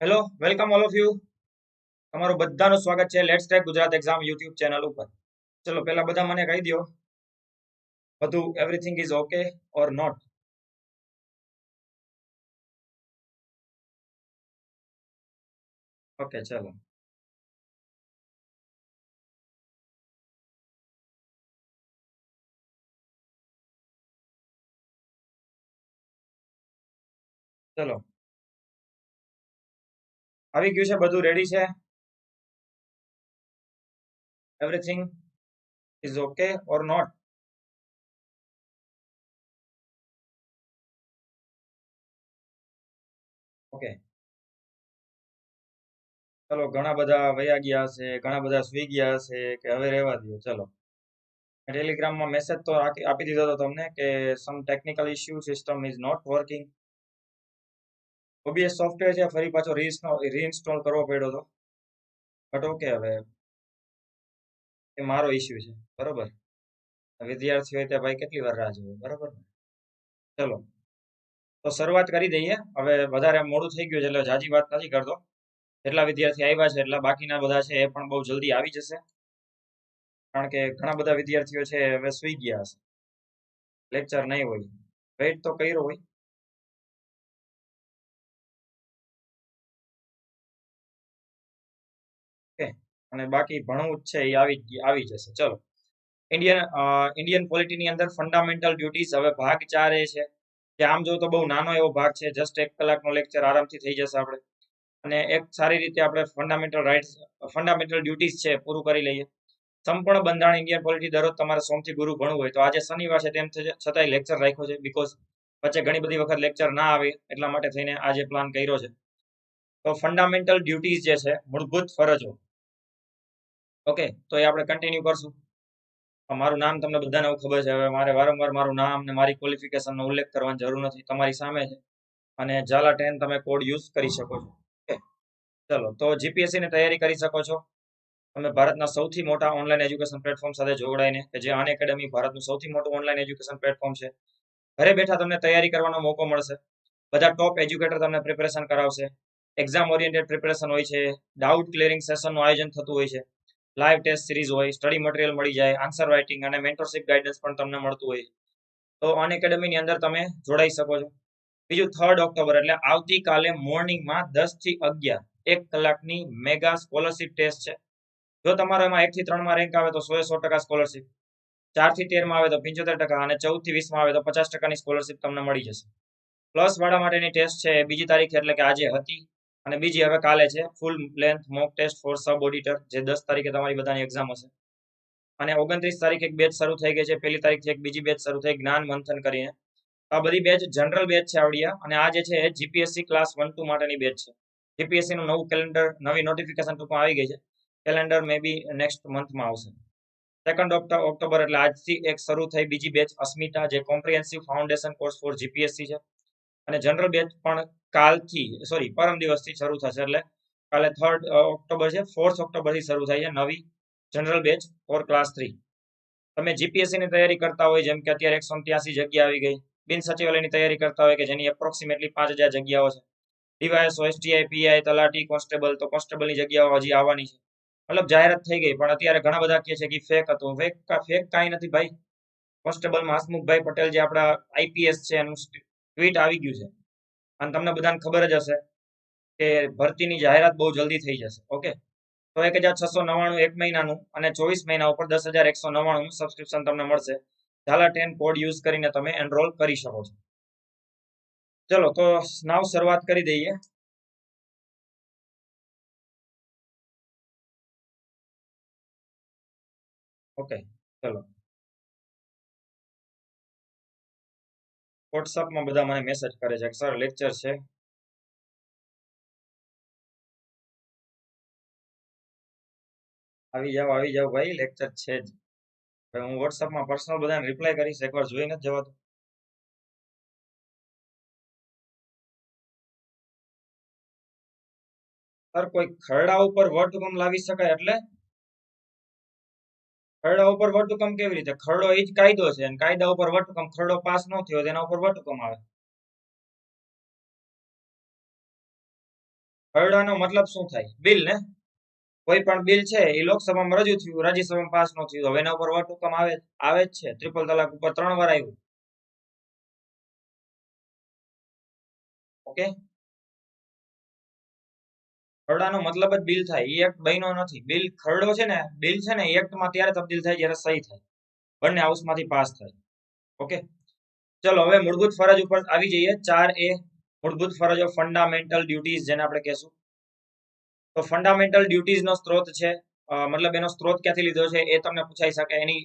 Hello welcome all of you. તમારું બધાનું સ્વાગત છે let's take Gujarat exam YouTube channel ઉપર. ચલો પહેલા બધા મને કહી દો, બધું everything is okay or not? Okay ચલો. ચલો આવી ગયું છે, બધું રેડી છે? Everything is okay or not? Okay. ચલો ઘણા બધા વયા ગયા હશે, ઘણા બધા સુઈ ગયા હશે કે હવે રહેવા દો. ચલો ટેલિગ્રામમાં મેસેજ તો આપી દીધો હતો તમને કે some technical issue, system is not working. OBS software છે, ફરી પાછો રીઇન્સ્ટોલ કરવો પડ્યો હતો. બટ ઓકે, હવે એ મારો ઇશ્યુ છે, બરોબર. વિદ્યાર્થી હોય ત્યાં ભાઈ કેટલી વાર રાહ જોવે, બરોબર ને? ચલો તો શરૂઆત કરી દઈએ. હવે વધારે મોડું થઈ ગયું છે એટલે જાજી વાત નથી કરતો. જેટલા વિદ્યાર્થી આવ્યા છે એટલા બાકીના બધા છે એ પણ બહુ જલ્દી આવી જશે, કારણ કે ઘણા બધા વિદ્યાર્થીઓ છે હવે સુઈ ગયા હશે, લેક્ચર નહીં હોય. વેઇટ તો કર્યો હોય. ઓકે, અને બાકી ભણવું જ છે એ આવી જશે. ચલો, ઇન્ડિયન પોલિટીની અંદર ફંડામેન્ટલ ડ્યુટીઝ, હવે ભાગ 4 એ છે કે આમ જો તો બહુ નાનો એવો ભાગ છે, જસ્ટ 1 કલાકનો લેક્ચર આરામથી થઈ જશે આપણે. અને એક સારી રીતે આપણે ફંડામેન્ટલ રાઇટ્સ, ફંડામેન્ટલ ડ્યુટીઝ છે પૂરું કરી લઈએ. સંપૂર્ણ બંધારણ ઇન્ડિયન પોલિટી દરરોજ તમારે સોમથી ગુરુ ભણવું હોય તો આજે શનિવાર છે તેમ છતાંય લેક્ચર રાખ્યો છે, બીકોઝ વચ્ચે ઘણી બધી વખત લેક્ચર ના આવે એટલા માટે થઈને આજે પ્લાન કર્યો છે. તો ફંડામેન્ટલ ડ્યુટીઝ જે છે, મૂળભૂત ફરજો. ઓકે, તો એ આપણે કન્ટિન્યુ કરશું. મારું નામ તમને બધાને ખબર છે, હવે મારે વારંવાર મારું નામ ને મારી ક્વોલિફિકેશનનો ઉલ્લેખ કરવાની જરૂર નથી, તમારી સામે છે. અને ઝાલા 10 તમે કોડ યુઝ કરી શકો છો. ઓકે, ચલો તો જીપીએસસી ની તૈયારી કરી શકો છો તમે ભારતના સૌથી મોટા ઓનલાઈન એજ્યુકેશન પ્લેટફોર્મ સાથે જોડાઈને, કે જે અન એકેડમી ભારતનું સૌથી મોટું ઓનલાઈન એજ્યુકેશન પ્લેટફોર્મ છે. ઘરે બેઠા તમને તૈયારી કરવાનો મોકો મળશે. બધા ટોપ એજ્યુકેટર તમને પ્રિપેરેશન કરાવશે. એક્ઝામ ઓરિએન્ટેડ પ્રિપેરેશન હોય છે, ડાઉટ ક્લિયરિંગ સેશનનું આયોજન થતું હોય છે, લાઈવ ટેસ્ટ સિરીઝ હોય, સ્ટડી મટીરિયલ મળી જાય, આન્સર રાઇટિંગ અને મેન્ટરશિપ ગાઈડન્સ પણ તમને મળતું હોય. તો અન એકેડમીની અંદર તમે જોડાઈ શકો છો. બીજું 3 ઓક્ટોબર એટલે આવતીકાલે મોર્નિંગમાં 10 થી 11 1 કલાકની મેગા સ્કોલરશિપ ટેસ્ટ છે. જો તમારો એમાં 1 થી 3 માં રેન્ક આવે તો 100% સ્કોલરશિપ, 4 થી 13 માં આવે તો 75%, અને 14 થી 20 માં આવે તો 50%ની સ્કોલરશિપ તમને મળી જશે. પ્લસ વાળા માટેની ટેસ્ટ છે બીજી તારીખે, એટલે કે આજે હતી, અને બીજી હવે કાલે છે, full length mock test for sub auditor, જે 10 તારીખે તમારી બધાની એક્ઝામ હશે. અને 29 તારીખે એક બેચ શરૂ થઈ ગઈ છે, પહેલી તારીખથી એક બીજી બેચ શરૂ થઈ, જ્ઞાન મંથન કરીને. આ બધી બેચ જનરલ બેચ છે આવડિયા, અને આ જે છે જીપીએસસી ક્લાસ 1-2 માટેની બેચ છે. જીપીએસસી નું નવું કેલેન્ડર, નવી નોટિફિકેશન ટૂંકમાં આવી ગઈ છે. કેલેન્ડર મે બી નેક્સ્ટ મંથમાં આવશે. 2 ઓક્ટોબર એટલે આજથી એક શરૂ થઈ બીજી બેચ અસ્મિતા, જે comprehensive foundation course for GPSC છે. અને જનરલ બેચ પણ પરમ દિવસથી શરૂ થશે, એટલે કાલે 3 ઓક્ટોબર છે, 4 ઓક્ટોબરથી શરૂ થાય છે નવી જનરલ બેચ ફોર ક્લાસ 3. તમે જીપીએસસી ની તૈયારી કરતા હોય, જેમ કે અત્યારે 183 જગ્યા આવી ગઈ, બિન સચિવાલયની તૈયારી કરતા હોય કે જેની એપ્રોક્સિમેટલી 5000 જગ્યાઓ છે, ડીવાયએસઓ, એસટીઆઈ, પીઆઈ, તલાટી, કોન્સ્ટેબલ, તો કોન્સ્ટેબલની જગ્યાઓ હજી આવવાની છે. મતલબ જાહેરાત થઈ ગઈ, પણ અત્યારે ઘણા બધા કહે છે કે ફેક હતું. ફેક કાંઈ નથી ભાઈ. કોન્સ્ટેબલમાં હસમુખભાઈ પટેલ, જે આપણા આઈપીએસ છે, એનું ટ્વીટ આવી ગયું છે, અને તમને બધાને ખબર જ હશે કે ભરતીની જાહેરાત બહુ જલ્દી થઈ જશે. ઓકે, તો 1699 એક મહિનાનું, અને 24 મહિના ઉપર 10,199 સબસ્ક્રિપ્શન તમને મળશે. ઝાલા 10 કોડ યુઝ કરીને તમે એનરોલ કરી શકો છો. ચલો તો નાવ શરૂઆત કરી દઈએ. ઓકે, ચલો. વોટ્સઅપમાં બધા મને મેસેજ કરે છે કે સર લેક્ચર છે. આવી જાવ ભાઈ, લેક્ચર છે જ. હું વોટ્સઅપમાં પર્સનલ બધાને રિપ્લાય કરીશ, એકવાર જોઈ નથી જવાતું. સર કોઈ ખરડા ઉપર વટહુકમ લાવી શકાય એટલે? ખરડા ઉપર વટહુકમ કેવી રીતે? ખરડો એ જ કાયદો છે, અને કાયદા ઉપર વટહુકમ, ખરડો પાસ ન થયો તેના ઉપર વટહુકમ આવે. ખરડાનો મતલબ શું થાય? બિલ ને? કોઈ પણ બિલ છે એ લોકસભામાં રજૂ થયું, રાજ્યસભામાં પાસ ન થયું, હવે એના ઉપર વટહુકમ આવે જ છે. ટ્રિપલ તલાક ઉપર 3 વાર આવ્યું. ઓકે, ખરડાનો મતલબ જ બિલ થાય. એ એક્ટ બન્યો નથી. બિલ ખરડો છે ને, બિલ છે ને એક્ટમાં ત્યારે તબદીલ થાય જ્યારે સહી થાય, બંને હાઉસમાંથી પાસ થાય. ઓકે, ચલો હવે મૂળભૂત ફરજ ઉપર આવી જઈએ. 4A મૂળભૂત ફરજો, ફંડામેન્ટલ ડ્યુટીઝ જેને આપણે કહેશું. તો ફંડામેન્ટલ ડ્યુટીઝ નો સ્ત્રોત છે, મતલબ એનો સ્ત્રોત ક્યાંથી લીધો છે એ તમને પૂછાઈ શકે. એની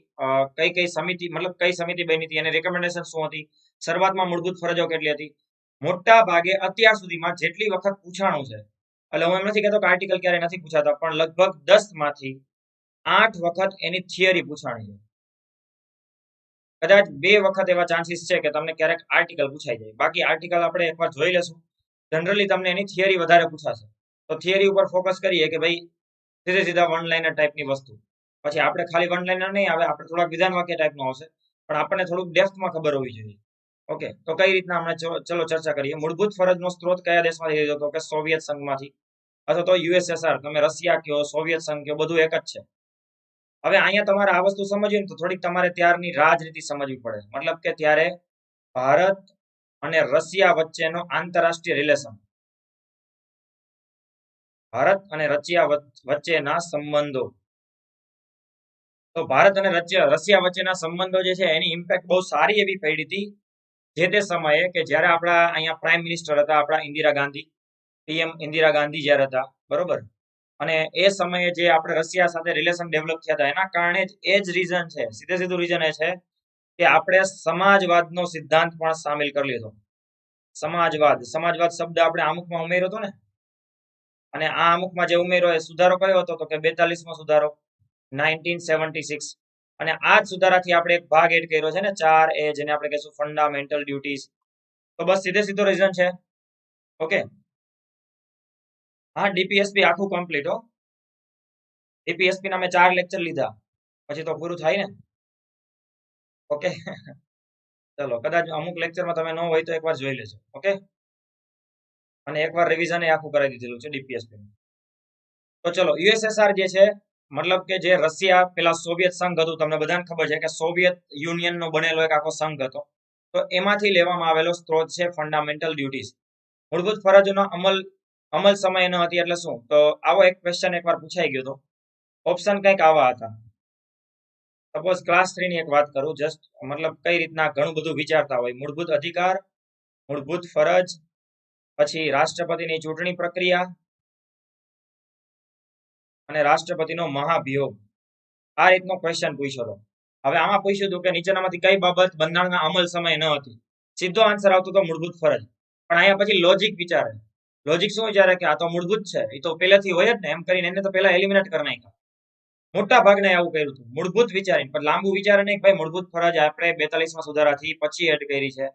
કઈ કઈ સમિતિ, મતલબ કઈ સમિતિ બની હતી, એની રેકમેન્ડેશન શું હતી, શરૂઆતમાં મૂળભૂત ફરજો કેટલી હતી. મોટા ભાગે અત્યાર સુધીમાં જેટલી વખત પૂછાણું છે, એટલે હું એમ નથી કહેતો કે આર્ટિકલ ક્યારે નથી પૂછાતા, પણ લગભગ 10 માંથી 8 વખત એની થિયરી પૂછાણી છે. કદાચ 2 વખત એવા ચાન્સીસ છે કે તમને ક્યારેક આર્ટિકલ પૂછાઈ જાય. બાકી આર્ટિકલ આપણે એકવાર જોઈ લેશું. જનરલી તમને એની થિયરી વધારે પૂછાશે, તો થિયરી ઉપર ફોકસ કરીએ કે ભાઈ સીધા વન લાઇનર ટાઈપની વસ્તુ. પછી આપણે ખાલી વન લાઇનર નહીં આવે, આપણે થોડાક વિધાન વાક્ય ટાઈપનું આવશે, પણ આપણને થોડુંક ડેપ્થમાં ખબર હોવી જોઈએ. ઓકે, તો કઈ રીતના આપણે ચલો ચર્ચા કરીએ. મૂળભૂત ફરજનો સ્ત્રોત કયા દેશમાંથી લીધો હતો? કે સોવિયત સંઘમાંથી, અથવા તો યુએસએસઆર, તમે રશિયા કયો, સોવિયત સંઘ કયો, બધું એક જ છે. હવે અહીંયા તમારે આ વસ્તુ સમજવી ને તો થોડીક તમારે ત્યારની રાજનીતિ સમજવી પડે. મતલબ કે ત્યારે ભારત અને રશિયા વચ્ચેનો આંતરરાષ્ટ્રીય રિલેશન, ભારત અને રશિયા વચ્ચેના સંબંધો. તો ભારત અને રશિયા વચ્ચેના સંબંધો જે છે એની ઇમ્પેક્ટ બહુ સારી એવી પડી હતી જે તે સમયે, કે જ્યારે આપણા અહીંયા પ્રાઇમ મિનિસ્ટર હતા આપણા ઇન્દિરા ગાંધી, પીએમ ઇન્દિરા ગાંધી જ્યારે હતા, બરોબર. અને એ સમયે જે આપણે રશિયા સાથે રિલેશન ડેવલપ થયા હતા, એના કારણે જ એ જ રીઝન છે, સીધું રીઝન એ છે કે આપણે સમાજવાદનો સિદ્ધાંત પણ સામેલ કરી લીધો. સમાજવાદ શબ્દ આપણે આમુખમાં ઉમેર્યો હતો ને, અને આ અમુકમાં જે ઉમેરો એ સુધારો કયો હતો? તો કે 42મો સુધારો, 1976. અને આ જ સુધારાથી આપણે એક ભાગ એડ કર્યો છે ને, 4A, જેને આપણે કહીશું ફંડામેન્ટલ ડ્યુટીઝ. તો બસ સીધો રીઝન છે. ઓકે, હા, ડીપીએસપી આખું કમ્પ્લીટ હો. ડીપીએસપી ના મેં 4 લેક્ચર લીધા, પછી તો પૂરું થાય ને. ઓકે, ચલો, કદાચ અમુક લેક્ચરમાં તમે ન હોય તો એકવાર જોઈ લેજો. ઓકે, અને એકવાર રિવિઝન એ આખું કરાવી દીધેલું છે ડીપીએસપી. તો ચલો, યુએસએસઆર જે છે, મતલબ કે જે રશિયા, પેલા સોવિયત સંઘ હતું, તમને બધાને ખબર છે કે સોવિયત યુનિયન નો બનેલો એક આખો સંઘ હતો. તો એમાંથી લેવામાં આવેલો સ્ત્રોત છે ફંડામેન્ટલ ડ્યુટીઝ. મૂળભૂત ફરજોનો અમલ સમય ન હતી એટલે શું? તો આવો એક ક્વેશ્ચન એકવાર પૂછાઈ ગયો હતો. ઓપ્શન કંઈક આવા હતા. સપોઝ ક્લાસ 3 ની એક વાત કરું, જસ્ટ મતલબ કઈ રીતના ઘણું બધું વિચારતા હોય. મૂળભૂત અધિકાર, મૂળભૂત ફરજ, પછી રાષ્ટ્રપતિની ચૂંટણી પ્રક્રિયા, અને રાષ્ટ્રપતિનો મહાભિયોગ. આ રીતનો ક્વેશ્ચન પૂછ્યો હતો. હવે આમાં પૂછ્યું હતું કે નીચેનામાંથી કઈ બાબત બંધારણના અમલ સમય ન હતી? સીધો આન્સર આવતો હતો મૂળભૂત ફરજ. પણ અહીંયા પછી લોજિક વિચારે. લોજિક શું વિચારે કે આ તો મૂળભૂત છે, એ તો પહેલેથી હોય જ ને, એમ કરીને એને તો પહેલા એલિમિનેટ કરી નાખ્યા. મોટા ભાગને આવું કર્યું હતું, મૂળભૂત વિચારીને. પણ લાંબુ વિચારે નહીં, ભાઈ મૂળભૂત ફરજ આપણે 42મા સુધારાથી પછી એડ કરી છે,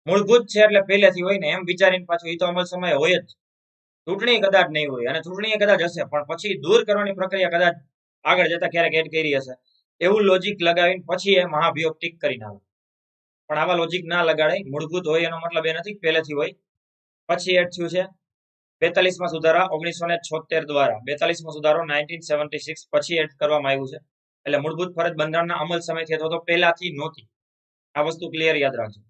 મૂળભૂત છે એટલે પહેલેથી હોય ને, એમ વિચારીને પાછું એ તો અમલ સમય હોય જ. ચૂંટણી કદાચ નહીં હોય, અને ચૂંટણી કદાચ હશે, પણ પછી દૂર કરવાની પ્રક્રિયા કદાચ આગળ જતા ક્યારેક એડ કરી હશે. એવું લોજિક લગાવીને પછી એ મહાભિયોગ ટીક કરીને આવે. પણ આવા લોજિક ના લગાડાય. મૂળભૂત હોય એનો મતલબ એ નથી પહેલેથી હોય. પછી એડ થયું છે 42મા સુધારા 1976 દ્વારા. 42મો સુધારો 1976 પછી એડ કરવામાં આવ્યું છે. એટલે મૂળભૂત ફરજ બંધારણના અમલ સમયથી અથવા તો પહેલાથી નહોતી. આ વસ્તુ ક્લિયર યાદ રાખજો.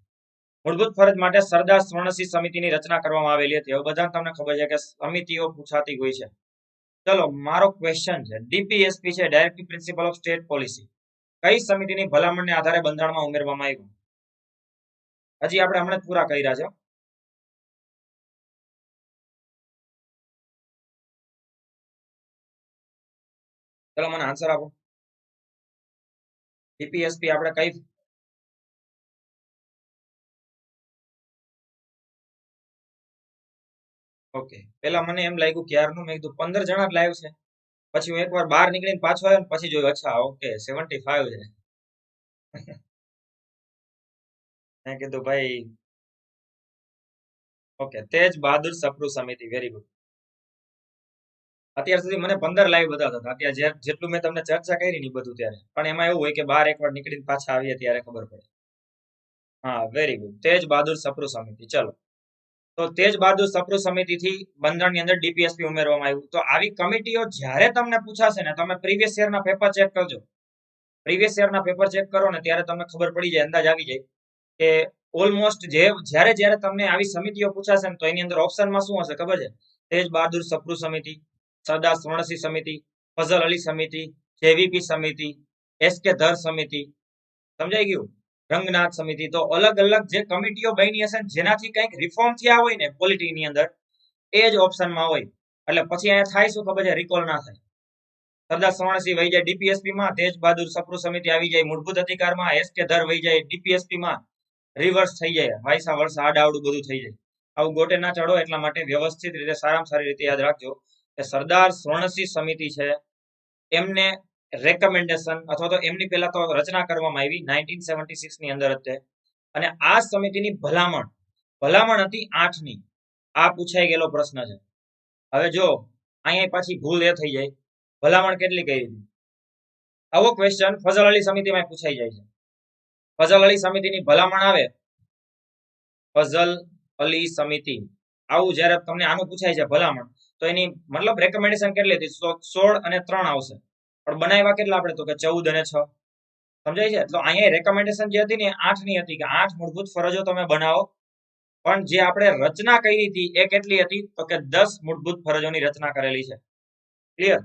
મૂળભૂત ફરજ માટે સરદાર સ્વર્ણસિંહ સમિતિની રચના કરવામાં આવેલી હતી. હવે બધા તમને ખબર છે કે સમિતિઓ પૂછાતી હોય છે. ચલો, મારો ક્વેશ્ચન છે, ડીપીએસપી છે, directive principal of state policy, કઈ સમિતિની ભલામણને આધારે બંધારણમાં ઉમેરવામાં આવ્યું? હજી આપણે હમણાં જ પૂરા કર્યા છે. ચલો, મને આન્સર આપો. ડીપીએસપી આપણે કઈ? ઓકે, પેલા મને એમ લાગ્યું ક્યારનું, મેં કીધું 15 જણા જ લાઈવ છે. પછી હું એકવાર બહાર નીકળીને પાછો આવ્યો ને પછી જોયું, અચ્છા ઓકે 75 છે. મેં કીધું ભાઈ ઓકે, તેજ બહાદુર સપ્રુ સમિતિ, વેરી ગુડ. અત્યાર સુધી મને 15 લાઈવ બતાવતા હતા. અત્યારે જેટલું મેં તમને ચર્ચા કરી ને બધું ત્યારે, પણ એમાં એવું હોય કે બહાર એકવાર નીકળીને પાછા આવીએ ત્યારે ખબર પડે. હા, વેરી ગુડ, તેજ બહાદુર સપ્રુ સમિતિ. ચલો, તો તેજ બહાદુર સપ્રુ સમિતિથી બંધારણની અંદર ડીપીએસપી ઉમેરવામાં આવ્યું. તો આવી કમિટીઓ જ્યારે તમને પૂછાશે ને, તમે પ્રીવિયસ યરના પેપર ચેક કરજો. પ્રીવિયસ યરના પેપર ચેક કરો ને ત્યારે તમને ખબર પડી જાય, અંદાજ આવી જાય કે ઓલમોસ્ટ જ્યારે જ્યારે તમને આવી સમિતિઓ પૂછાશે ને તો એની અંદર ઓપ્શનમાં શું હશે ખબર છે? તેજ બહાદુર સપ્રુ સમિતિ, સરદાર સ્વર્ણસિંહ સમિતિ, ફઝલ અલી સમિતિ, જેવીપી સમિતિ, એસકે ધર સમિતિ, સમજાઈ ગયું? રંગનાથ સમિતિ. તો અલગ અલગ જે કમિટીઓ બની હશે જેનાથી કંઈક રિફોર્મ થયા હોય ને પોલિટીની અંદર, એ જ ઓપ્શનમાં હોય. એટલે પછી અહીંયા થાય શું ખબર છે? રિકોલ ના થાય. સરદાર સ્વર્ણસિંહ વહી જાય ડીપીએસપી માં, તેજ બહાદુર સપ્રુ સમિતિ આવી જાય મૂળભૂત અધિકારમાં, એસકે ધર વહી જાય ડીપીએસપી માં, રિવર્સ થઈ જાય, વાયસા વર્ષ આડાવડું બધું થઈ જાય. આવું ગોટે ના ચડો, એટલા માટે વ્યવસ્થિત રીતે સારામાં સારી રીતે યાદ રાખજો કે સરદાર સ્વર્ણસિંહ સમિતિ છે એમને રેકમેન્ડેશન અથવા તો એમની પહેલા તો રચના કરવામાં આવી 1976 ની અંદર હતી. અને આ સમિતિની ભલામણ હતી 8ની. આ પૂછાઈ ગયેલો પ્રશ્ન છે. હવે જો અહીંયા પાછી ભૂલ એ થઈ જાય, ભલામણ કેટલી કરી હતી? આવો ક્વેશ્ચન ફઝલ અલી સમિતિમાં પૂછાઈ જાય છે. ફઝલ અલી સમિતિની ભલામણ આવે, ફઝલ અલી સમિતિ, આવું જ્યારે તમને આનું પૂછાય છે ભલામણ, તો એની મતલબ રેકમેન્ડેશન કેટલી હતી? 16 અને 3 આવશે. પણ બનાવ્યા કેટલા આપણે? તો કે 14 અને 6. સમજાય છે? તો અહીંયા રેકમેન્ડેશન જે હતી ને 8ની હતી કે 8 મૂળભૂત ફરજો તમે બનાવો. પણ જે આપણે રચના કરી હતી એ કેટલી હતી? તો કે 10 મૂળભૂત ફરજોની રચના કરેલી છે. ક્લિયર?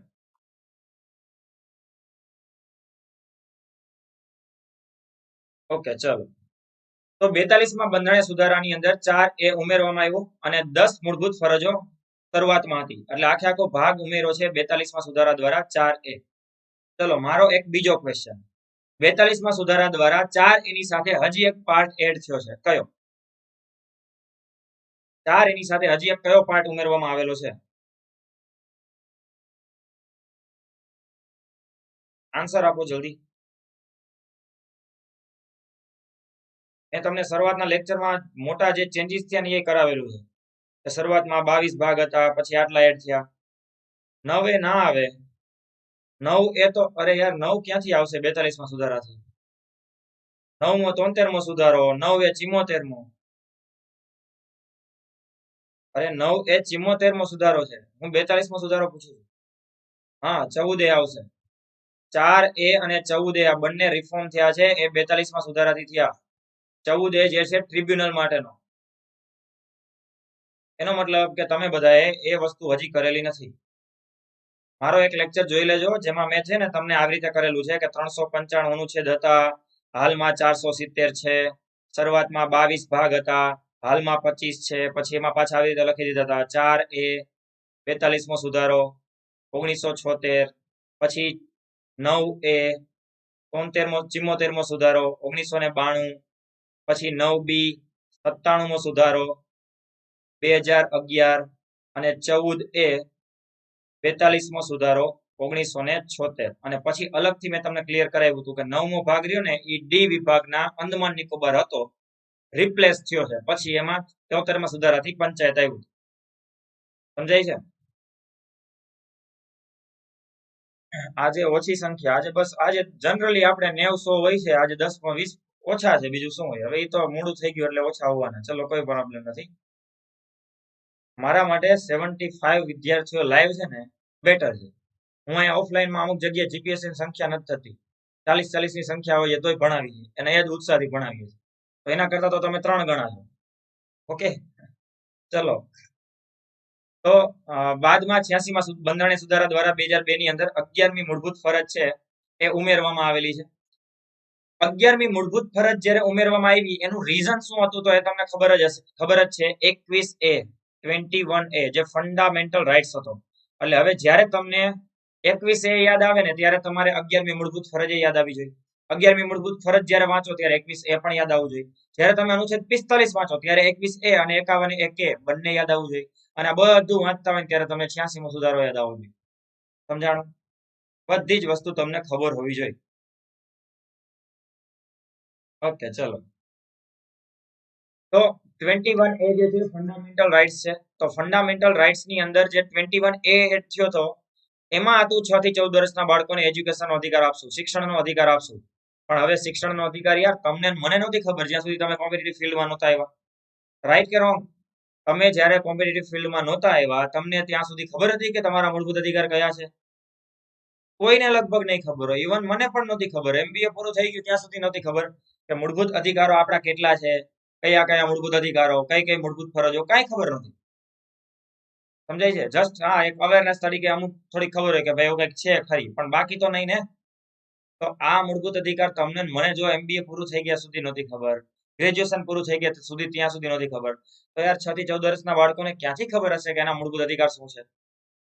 ઓકે, ચલો. તો 42માં બંધારણીય સુધારાની અંદર 4A ઉમેરવામાં આવ્યું અને 10 મૂળભૂત ફરજો શરૂઆતમાં હતી. એટલે આખો ભાગ ઉમેરો છે 42માં સુધારા દ્વારા 4A. ચલો, મારો એક બીજો ક્વેશ્ચન. 42માં સુધારા દ્વારા 4A ની સાથે હજી એક પાર્ટ એડ થયો છે. કયો? 4A ની સાથે હજી એક કયો પાર્ટ ઉમેરવામાં આવેલો છે? આન્સર આપો જલ્દી. મેં તમને શરૂઆતના લેક્ચરમાં મોટા જે ચેન્જીસ થયા ને એ કરાવેલું છે. શરૂઆતમાં 22 ભાગ હતા, પછી આટલા એડ થયા. 9 ના આવે. 9 એ તો, અરે યાર 9 ક્યાંથી આવશે 42માં સુધારાથી? 9મો 73મો સુધારો, 9 એ 74મો. અરે 9 એ 74મો સુધારો છે. હું 42મો સુધારો પૂછું છું. હા, 14A આવશે. 4A અને 14A આ બંને રિફોર્મ થયા છે એ 42માં સુધારાથી થયા. 14A જે છે ટ્રિબ્યુનલ માટેનો. એનો મતલબ કે તમે બધાએ એ વસ્તુ હજી કરેલી નથી. મારો એક લેક્ચર જોઈ લેજો જેમાં મેં છે ને તમને આવી રીતે કરેલું છે કે 395 અનુચ્છેદ હતા, હાલમાં 470 છે, શરૂઆતમાં 22 ભાગ હતા, હાલમાં 25 છે, પછી એમાં પાછા આવી રીતે લખી દીધા હતા 4A, 42મો સુધારો 1976, પછી 9A, 74મો સુધારો 1992, પછી 9B, 97મો સુધારો 2011 અને 14A, 42મો સુધારો 1976. અને પછી અલગથી મેં તમને ક્લિયર કરાવ્યું હતું કે 9મો ભાગ રહ્યો ને એ ડી વિભાગના અંદમાન નિકોબાર હતો, રિપ્લેસ થયો છે. પછી એમાં 73મા સુધારાથી પંચાયત આવ્યું. સમજાય છે? આજે ઓછી સંખ્યા, આજે બસ આજે જનરલી આપણે 90-100 હોય છે, આજે 10-20 ઓછા છે, બીજું શું હોય? હવે એ તો મોડું થઈ ગયું એટલે ઓછા હોવાના. ચલો, કોઈ પ્રોબ્લેમ નથી. મારા માટે 75 વિદ્યાર્થીઓ લાઈવ છે ને બેટર છે. હું અહીંયા ઓફલાઈનમાં અમુક જગ્યાએ જીપીએસસી ની સંખ્યા નથી થતી, 40 ની સંખ્યા હોય તોય ભણાવીએ અને એ જ ઉત્સાહથી ભણાવીએ. તો એના કરતા તો તમે 3 ગણા છો. ઓકે, ચલો. તો બાદમાં 86માં બંધારણીય સુધારા દ્વારા 2002 ની અંદર 11મી મૂળભૂત ફરજ છે એ ઉમેરવામાં આવેલી છે. 11મી મૂળભૂત ફરજ જ્યારે ઉમેરવામાં આવી એનું રીઝન શું હતું? તો એ તમને ખબર જ છે, 21A, 21A જે ફંડામેન્ટલ રાઇટ્સ હતો. એટલે હવે જ્યારે તમને 21A યાદ આવે ને ત્યારે તમારે 11મી મૂળભૂત ફરજ યાદ આવી જોઈએ. 11મી મૂળભૂત ફરજ જ્યારે વાંચો ત્યારે 21A પણ યાદ આવવું જોઈએ. જ્યારે તમે અનુચ્છેદ 45 વાંચો ત્યારે 21A અને 51A બંને યાદ આવવું જોઈએ. અને આ બધું વાંચતા હોય ત્યારે તમને 86મો સુધારો યાદ આવવો જોઈએ. સમજાણું? બધી જ વસ્તુ તમને ખબર હોવી જોઈએ. ઓકે, ચલો. તો 21A જે છે ફંડામેન્ટલ રાઇટ્સ છે. તો ફંડામેન્ટલ રાઇટ્સ ની અંદર જે 21A એડ થયો તો એમાં હતું 6 થી 14 વર્ષના બાળકોને એજ્યુકેશનનો અધિકાર આપશું, શિક્ષણનો અધિકાર આપશું. પણ હવે શિક્ષણનો અધિકાર યાર તમને મને નહોતી ખબર જ્યાં સુધી તમે કોમ્પિટિટિવ ફિલ્ડમાં નહોતા આવ્યા. રાઈટ કે રોંગ? તમે જ્યારે કોમ્પિટિટિવ ફિલ્ડમાં નહોતા આવ્યા તમને ત્યાં સુધી ખબર હતી કે તમારા મૂળભૂત અધિકાર કયા છે? કોઈને લગભગ નહીં ખબર હોય. ઇવન મને પણ નહોતી ખબર. MBA પૂરું થઈ ગયું ત્યાં સુધી નહોતી ખબર કે મૂળભૂત અધિકારો આપણા કેટલા છે, કયા કયા મૂળભૂત અધિકારો, કઈ કઈ મૂળભૂત ફરજો, કાંઈ ખબર નથી. સમજાય છે? જસ્ટ હા, એક અવેરનેસ તરીકે અમુક થોડી ખબર હોય કે ભાઈ એવું કંઈક છે ખરી, પણ બાકી તો નહીં ને. તો આ મૂળભૂત અધિકાર તમને મને જો MBA પૂરું થઈ ગયા સુધી નહોતી ખબર, ગ્રેજ્યુએશન પૂરું થઈ ગયા સુધી ત્યાં સુધી નહોતી ખબર, તો યાર 6 થી 14 વર્ષના બાળકોને ક્યાંથી ખબર હશે કે એના મૂળભૂત અધિકાર શું છે?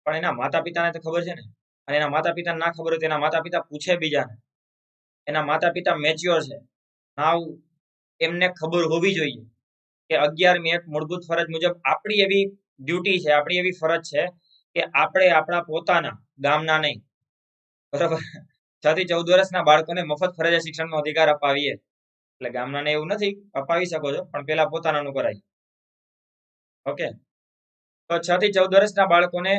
પણ એના માતા પિતાને તો ખબર છે ને. અને એના માતા પિતાને ના ખબર હોય તો એના માતા પિતા પૂછે બીજાને. એના માતા પિતા મેચ્યોર છે. નાવ એમને ખબર હોવી જોઈએ કે 11મી એક મૂળભૂત ફરજ મુજબ આપણી એવી ડ્યુટી છે, આપણી એવી ફરજ છે કે આપણે આપણા પોતાના ગામના નહીં, બરાબર, 6 થી 14 વર્ષના બાળકોને મફત ફરજિયાત શિક્ષણનો અધિકાર અપાવીએ. એટલે ગામનાને એવું નથી, અપાવી શકો છો, પણ પેલા પોતાનાનું કરાય. ઓકે, તો 6 થી 14 વર્ષના બાળકોને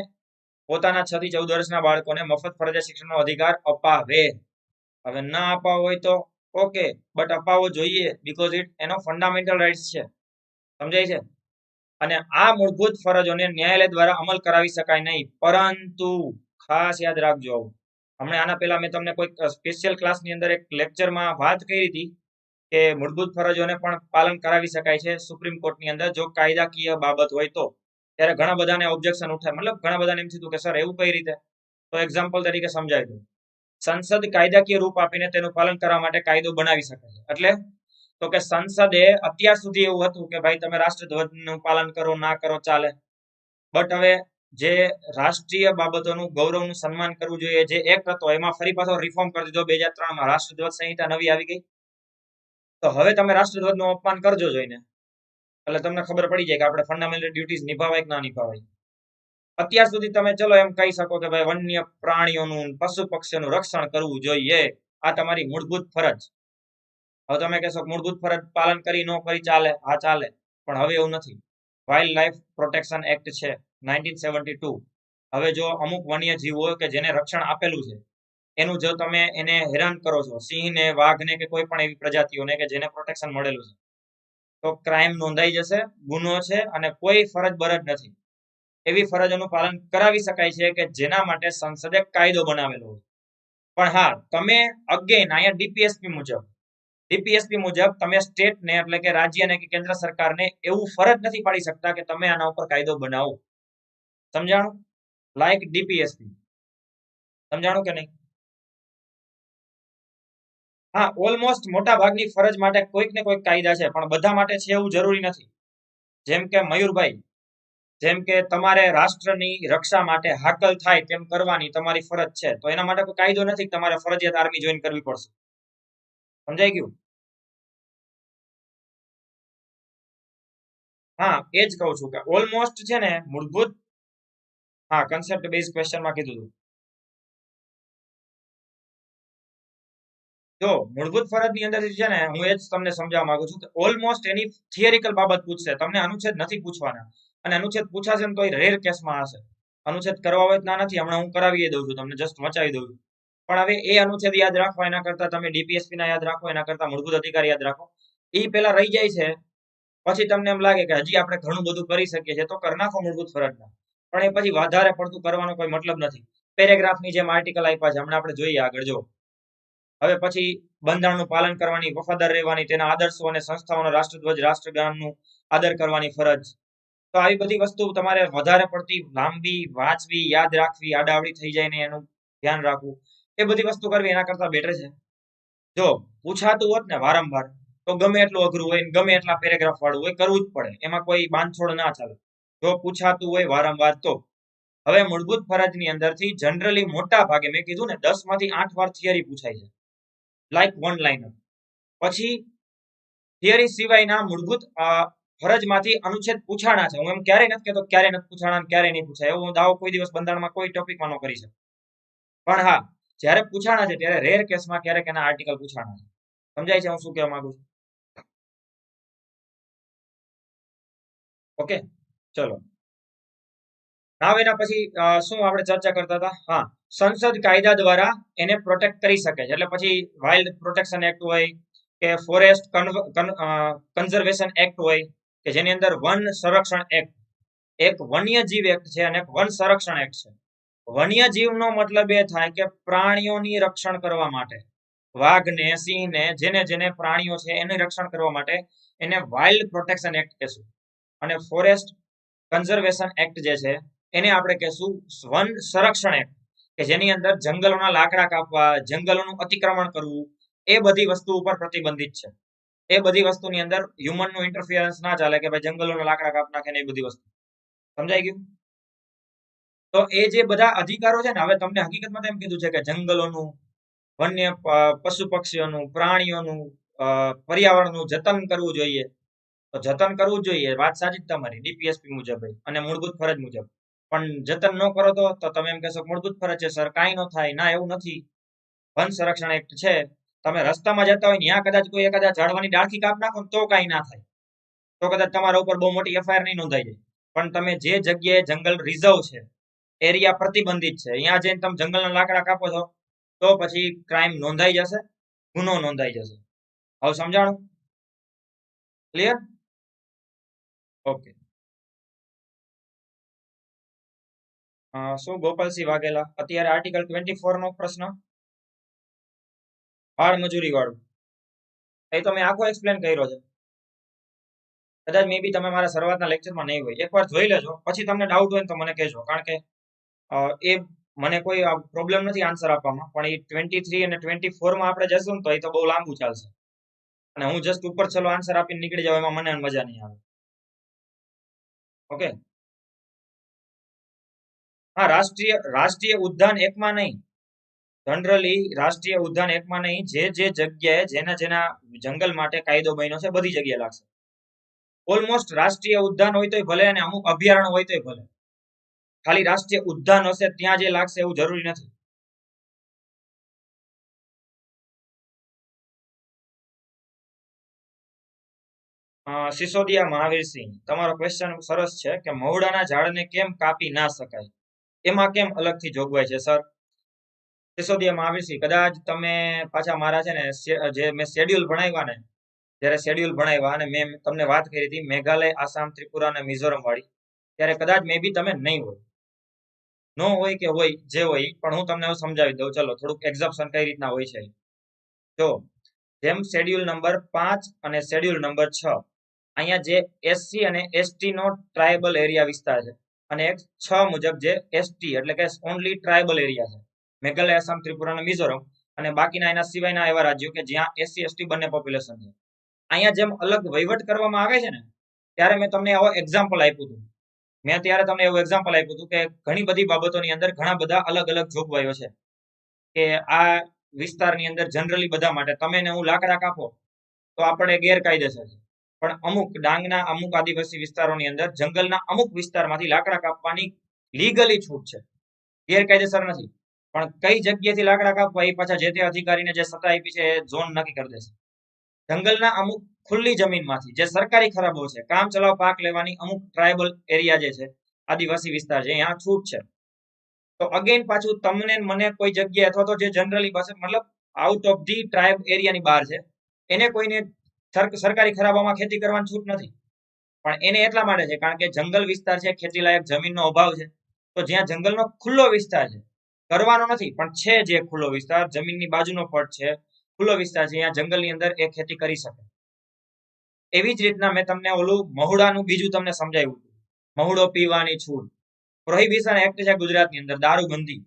પોતાના 6 થી 14 વર્ષના બાળકોને મફત ફરજિયાત શિક્ષણનો અધિકાર અપાવે. હવે ના અપાવો હોય તો ઓકે, બટ અપાવવો જોઈએ, બીકોઝ ઇટ એનો ફંડામેન્ટલ રાઇટ્સ છે. સમજાય છે? અને આ મૂળભૂત ફરજોને ન્યાયાલય દ્વારા અમલ કરાવી શકાય નહીં, પરંતુ ખાસ યાદ રાખજો, હમણાં આના પહેલા મેં તમને કોઈ સ્પેશિયલ ક્લાસની અંદર એક લેક્ચરમાં વાત કરી હતી કે મૂળભૂત ફરજોને પણ પાલન કરાવી શકાય છે સુપ્રીમ કોર્ટની અંદર જો કાયદાકીય બાબત હોય તો. ત્યારે ઘણા બધાને ઓબ્જેક્શન ઉઠાય, મતલબ ઘણા બધાને એમ થયું કે સર એવું કઈ રીતે? તો એક્ઝામ્પલ તરીકે સમજાવી દઉં. સંસદ કાયદાકીય રૂપ આપીને તેનું પાલન કરવા માટે કાયદો બનાવી શકે છે. એટલે તો કે સંસદે અત્યાર સુધી એવું હતું કે ભાઈ તમે રાષ્ટ્રધ્વજનું પાલન કરો, ના કરો ચાલે, બટ હવે જે રાષ્ટ્રીય બાબતોનું ગૌરવનું સન્માન કરવું જોઈએ જે એક્ટ હતો એમાં ફરી પાછો રિફોર્મ કરી દીધો 2003માં. રાષ્ટ્રધ્વજ સંહિતા નવી આવી ગઈ. તો હવે તમે રાષ્ટ્રધ્વજનું અપમાન કરજો જોઈને, એટલે તમને ખબર પડી જાય કે આપણે ફંડામેન્ટલ ડ્યુટીઝ નિભાવાય કે ના નિભાવાય. અત્યાર સુધી તમે ચલો એમ કહી શકો કે ભાઈ વન્ય પ્રાણીઓનું, પશુ પક્ષીઓનું રક્ષણ કરવું જોઈએ, આ તમારી મૂળભૂત ફરજ. હવે તમે કહેશો મૂળભૂત ફરજ પાલન કરી ન કરી ચાલે? હા ચાલે, પણ હવે એવું નથી. વાઇલ્ડ લાઈફ પ્રોટેક્શન એક્ટ છે 1972. હવે જો અમુક વન્ય જીવ હોય કે જેને રક્ષણ આપેલું છે, એનું જો તમે એને હેરાન કરો છો, સિંહને, વાઘને કે કોઈ પણ એવી પ્રજાતિઓને કે જેને પ્રોટેક્શન મળેલું છે, તો ક્રાઇમ નોંધાઈ જશે, ગુનો છે, અને કોઈ ફરજ બરજ નથી. એવી ફરજોનું પાલન કરાવી શકાય છે કે જેના માટે સંસદે કાયદો બનાવેલો હોય. પણ હા, તમે અગેન અહીંયા ડીપીએસપી મુજબ તમે સ્ટેટને એટલે કે રાજ્યને કે કેન્દ્ર સરકારને એવું ફરજ નથી પાડી શકતા કે તમે આના ઉપર કાયદો બનાવો. સમજાણું? Like DPSP. સમજાણું કે નહીં? હા, ઓલમોસ્ટ મોટા ભાગની ફરજ માટે કોઈક ને કોઈક કાયદા છે, પણ બધા માટે છે એવું જરૂરી નથી. જેમ કે મયુરભાઈ, જેમ કે તમારે રાષ્ટ્રની રક્ષા માટે હાકલ થાય તેમ કરવાની તમારી ફરજ છે, તો એના માટે કોઈ કાયદો નથી તમારે ફરજિયાત આર્મી જોઈન કરવી પડશે. સમજાઈ ગયું? હા, એ જ કહું છું કે ઓલમોસ્ટ છે ને મૂળભૂત, હા, કન્સેપ્ટ બેઝ ક્વેશ્ચનમાં કીધું હતું. જો મૂળભૂત ફરજની અંદર છે ને, હું એ જ તમને સમજાવવા માંગુ છું કે ઓલમોસ્ટ એની થિયરિકલ બાબત પૂછશે, તમને અનુચ્છેદ નથી પૂછવાના. અને અનુચ્છેદ પૂછાશે ને તો એ રેર કેસમાં હશે. અનુચ્છેદ કરવા હોય ના નથી, હમણાં હું કરાવી દઉં છું, તમને જસ્ટ વચાવી દઉં છું. પણ હવે એ અનુચ્છેદ યાદ રાખવા એના કરતા તમે ડીપીએસપી ના યાદ રાખો એના કરતા મૂળભૂત અધિકાર યાદ રાખો. એ પેલા રહી જાય છે, પછી તમને એમ લાગે કે હજી આપણે ઘણું બધું કરી શકીએ છીએ તો કરી નાખો મૂળભૂત ફરજના. પણ એ પછી વધારે પડતું કરવાનો કોઈ મતલબ નથી. પેરેગ્રાફની જેમ આર્ટિકલ આપ્યા છે, હમણાં આપણે જોઈએ આગળ જો. હવે પછી બંધારણનું પાલન કરવાની, વફાદાર રહેવાની, તેના આદર્શો અને સંસ્થાઓનો રાષ્ટ્રધ્વજ, રાષ્ટ્રગાનનું આદર કરવાની ફરજ. તો આવી બધી વસ્તુ તમારે વધારે પડતી લાંબી વાંચવી, યાદ રાખવી, આડાવડી થઈ જાય ને એનું ધ્યાન રાખવું, એ બધી વસ્તુ કરવી એના કરતા બેટર છે. જો પૂછાતું હોત ને વારંવાર તો ગમે એટલું અઘરું હોય, ગમે એટલા પેરેગ્રાફ વાળું હોય, કરવું જ પડે, એમાં કોઈ બાંધછોડ ના ચાલે. જો પૂછાતું હોય વારંવાર તો. હવે મૂળભૂત ફરજની અંદરથી જનરલી મોટા ભાગે મેં કીધું ને 10 માંથી 8 વાર થિયરી પૂછાય છે, લાઈક વન લાઇનર. પછી થિયરી સિવાયના મૂળભૂત ફરજમાંથી અનુચ્છેદ પૂછાણા છે. હું એમ ક્યારેય નથી કહેતો ક્યારે નથી પૂછાણા, ક્યારે નહીં પૂછાય, એવો હું દાવો કોઈ દિવસ બંધારણમાં કોઈ ટોપિકમાં ન કરી શકું. પણ હા, જ્યારે પૂછાણા છે ત્યારે રેર કેસમાં ક્યારેક એના આર્ટિકલ પૂછાણા છે. સમજાય છે હું શું કહેવા માંગુ છું? ઓકે, ચલો. હવે એના પછી શું આપણે ચર્ચા કરતા હતા? હા, સંસદ કાયદા દ્વારા એને પ્રોટેક્ટ કરી શકે છે. એટલે પછી વાઇલ્ડ પ્રોટેક્શન એક્ટ હોય કે ફોરેસ્ટ કન્ઝર્વેશન એક્ટ હોય કે જેની અંદર વન સંરક્ષણ એક્ટ, એક વન્યજીવ એક્ટ છે અને એક વન સંરક્ષણ એક્ટ છે. વન્યજીવનો મતલબ એ થાય કે પ્રાણીઓની રક્ષણ કરવા માટે, વાઘને, સિંહને, જેને જેને પ્રાણીઓ છે એનું રક્ષણ કરવા માટે એને વાઇલ્ડ પ્રોટેક્શન એક્ટ કહેશું. અને ફોરેસ્ટ કન્ઝર્વેશન એક્ટ જે છે એને આપણે કહેશું વન સંરક્ષણ એક્ટ, કે જેની અંદર જંગલોના લાકડા કાપવા, જંગલોનું અતિક્રમણ કરવું, એ બધી વસ્તુ ઉપર પ્રતિબંધિત છે. એ બધી વસ્તુની અંદર હ્યુમનનું ઇન્ટરફિયરન્સ ના ચાલે કે ભાઈ જંગલોના લાકડા કાપ નાખે ને એ બધી વસ્તુ. સમજાઈ ગયું? તો એ જે બધા અધિકારો છે ને, હવે તમને હકીકતમાં એમ કીધું છે કે જંગલોનું, વન્ય પશુ પક્ષીઓનું, પ્રાણીઓનું, પર્યાવરણનું જતન કરવું જોઈએ. તો જતન કરવું જોઈએ, વાત સાચી જ તમારી, ડીપીએસપી મુજબ અને મૂળભૂત ફરજ મુજબ. પણ જતન ન કરો તો તમે એમ કહેશો મૂળભૂત ફરજ છે સર, કાંઈ ન થાય. ના, એવું નથી. વન સંરક્ષણ એક્ટ છે. તમે રસ્તામાં જતા હોય ત્યાં કદાચ કોઈ એકાદા ઝાડવાની ડાળખી કાપ નાખો તો કાંઈ ના થાય, તો કદાચ તમારા ઉપર બહુ મોટી એફઆઈઆર નહીં નોંધાઈ જાય. પણ તમે જે જગ્યાએ જંગલ રિઝર્વ છે, એરિયા પ્રતિબંધિત છે, અહીંયા જઈને તમે જંગલના લાકડા કાપો છો તો પછી ક્રાઇમ નોંધાઈ જશે, ગુનો નોંધાઈ જશે. હવે સમજાણું? ક્લિયર? ઓકે. શું ગોપાલસિંહ વાઘેલા, અત્યારે આર્ટિકલ 24 નો પ્રશ્ન, બાળ મજૂરી વાળું, એ તો મેં આખો એક્સપ્લેન કર્યો છે. કદાચ મે બી તમે મારા શરૂઆતના લેક્ચરમાં નહીં હોય, એકવાર જોઈ લેજો, પછી તમને ડાઉટ હોય તો મને કહેજો. કારણ કે એ મને કોઈ પ્રોબ્લેમ નથી આન્સર આપવામાં, પણ એ 23 અને 24 આપણે જશું તો એ તો બહુ લાંબુ ચાલશે, અને હું જસ્ટ ઉપર ચલો આન્સર આપીને નીકળી જાવ એમાં મને મજા નહીં આવે. ઓકે. હા, રાષ્ટ્રીય ઉદ્યાન એકમાં નહીં, જનરલી રાષ્ટ્રીય ઉદ્યાન એકમાં નહીં, જે જગ્યાએ જેના જંગલ માટે કાયદો બન્યો છે બધી જગ્યાએ લાગશે. ઓલમોસ્ટ રાષ્ટ્રીય ઉદ્યાન હોય તોય ભલે અને અમુક અભયારણ્ય હોય તોય ભલે, ખાલી રાષ્ટ્રીય ઉદ્યાન હશે ત્યાં જે લાગશે એવું જરૂરી નથી. સિસોદિયા મહાવીરસિંહ, તમારો ક્વેશ્ચન સરસ છે કે મહુડાના ઝાડને કેમ કાપી ના શકાય, એમાં કેમ અલગથી જોગવાઈ છે સર? સિસોદિયા મહાવીરસિંહ, કદાચ તમે પાછા મારા છે ને જે મેં શેડ્યુલ ભણાવ્યા ને, જ્યારે શેડ્યુલ ભણાવ્યા અને મેં તમને વાત કરી હતી મેઘાલય, આસામ, ત્રિપુરા અને મિઝોરમ વાળી, ત્યારે કદાચ મે બી તમે નહીં હોય, નો હોય કે હોય, જે હોય, પણ હું તમને સમજાવી દઉં. ચલો, થોડુંક એક્ઝામ્પશન કઈ રીતના હોય છે. જો જેમ શેડ્યુલ નંબર 5 અને શેડ્યુલ નંબર 6, અહીંયા જે એસસી અને એસટી નો ટ્રાયબલ એરિયા વિસ્તાર છે, અને એક 6 મુજબ જે એસટી એટલે કે ઓનલી ટ્રાયબલ એરિયા છે, મેઘાલય, આસામ, ત્રિપુરા અને મિઝોરમ, અને બાકીના એના સિવાયના એવા રાજ્યો કે જ્યાં એસસી એસટી બંને પોપ્યુલેશન છે. અહીંયા જેમ અલગ વહીવટ કરવામાં આવે છે ને, ત્યારે મેં તમને આવો એક્ઝામ્પલ આપ્યું હતું. મેં ત્યારે તમને એવું એક્ઝામ્પલ આપ્યું હતું કે ઘણી બધી બાબતોની અંદર ઘણા બધા અલગ અલગ જોગવાઈઓ છે, કે આ વિસ્તારની અંદર જનરલી બધા માટે તમે ને હું લાકડા કાપો તો આપણે ગેરકાયદેસર છે, પણ અમુક ડાંગના અમુક આદિવાસી વિસ્તારોની અંદર જંગલના અમુક વિસ્તારમાંથી લાકડા કાપવાની લીગલી છૂટ છે, ગેરકાયદેસર નથી. પણ કઈ જગ્યાએથી લાકડા કાપવા એ પાછા જે તે અધિકારીને જે સત્તા આપી છે એ ઝોન નક્કી કરી દેશે. જંગલના અમુક ખુલ્લી જમીનમાંથી જે સરકારી ખરાબો છે, કામ ચલાવ પાક લેવાની અમુક ટ્રાયબલ એરિયા જે છે, આદિવાસી વિસ્તાર છે, અહીંયા છૂટ છે. તો અગેન પાછું તમને મને કોઈ જગ્યાએ અથવા તો જે જનરલી પાસે મતલબ આઉટ ઓફ ધી ટ્રાઇબ એરિયાની બહાર છે, એને કોઈને સરકારી ખરાબામાં ખેતી કરવાની છૂટ નથી. પણ એને એટલા માટે છે કારણ કે જંગલ વિસ્તાર છે, ખેતી લાયક જમીનનો અભાવ છે. તો જ્યાં જંગલનો ખુલ્લો વિસ્તાર છે, કરવાનો નથી પણ છે, જે ખુલ્લો વિસ્તાર જમીનની બાજુનો પટ છે, ખુલ્લો વિસ્તાર છે, અહીંયા જંગલની અંદર એ ખેતી કરી શકે. એવી જ રીતના મેં તમને ઓલું મહુડાનું બીજું તમને સમજાવ્યું, મહુડો પીવાની છૂટ, પ્રોહિબિશન એક્ટ છે ગુજરાતની અંદર, દારૂબંધી.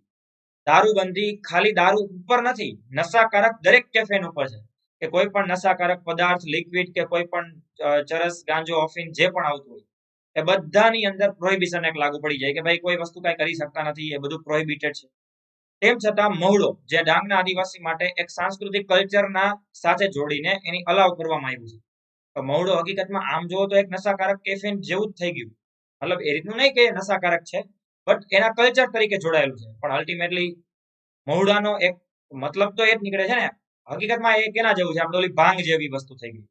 દારૂબંધી ખાલી દારૂ ઉપર નથી, નશાકારક દરેક કેફેન ઉપર છે, કે કોઈ પણ નશાકારક પદાર્થ, લિક્વિડ કે કોઈ પણ ચરસ, ગાંજો, અફીણ જે પણ આવતું હોય એ બધાની અંદર પ્રોહિબિશન એક્ટ લાગુ પડી જાય કે ભાઈ કોઈ વસ્તુ કઈ કરી શકતા નથી, એ બધું પ્રોહિબિટેડ છે. તેમ છતાં મહુડો જે ડાંગના આદિવાસી માટે એક સાંસ્કૃતિક કલ્ચરના સાથે જોડીને એની અલાવ કરવામાં આવ્યું છે. તો મહુડો હકીકતમાં આમ જોવો તો એક નશાકારક કેફેન જેવું જ થઈ ગયું, મતલબ એ રીતનું નહીં કે નશાકારક છે, બટ એના કલ્ચર તરીકે જોડાયેલું છે. પણ અલ્ટિમેટલી મહુડાનો એક મતલબ તો એ જ નીકળે છે ને, હકીકતમાં એ કેના જેવું છે, આપણે ઓલી ભાંગ જેવી વસ્તુ થઈ ગઈ.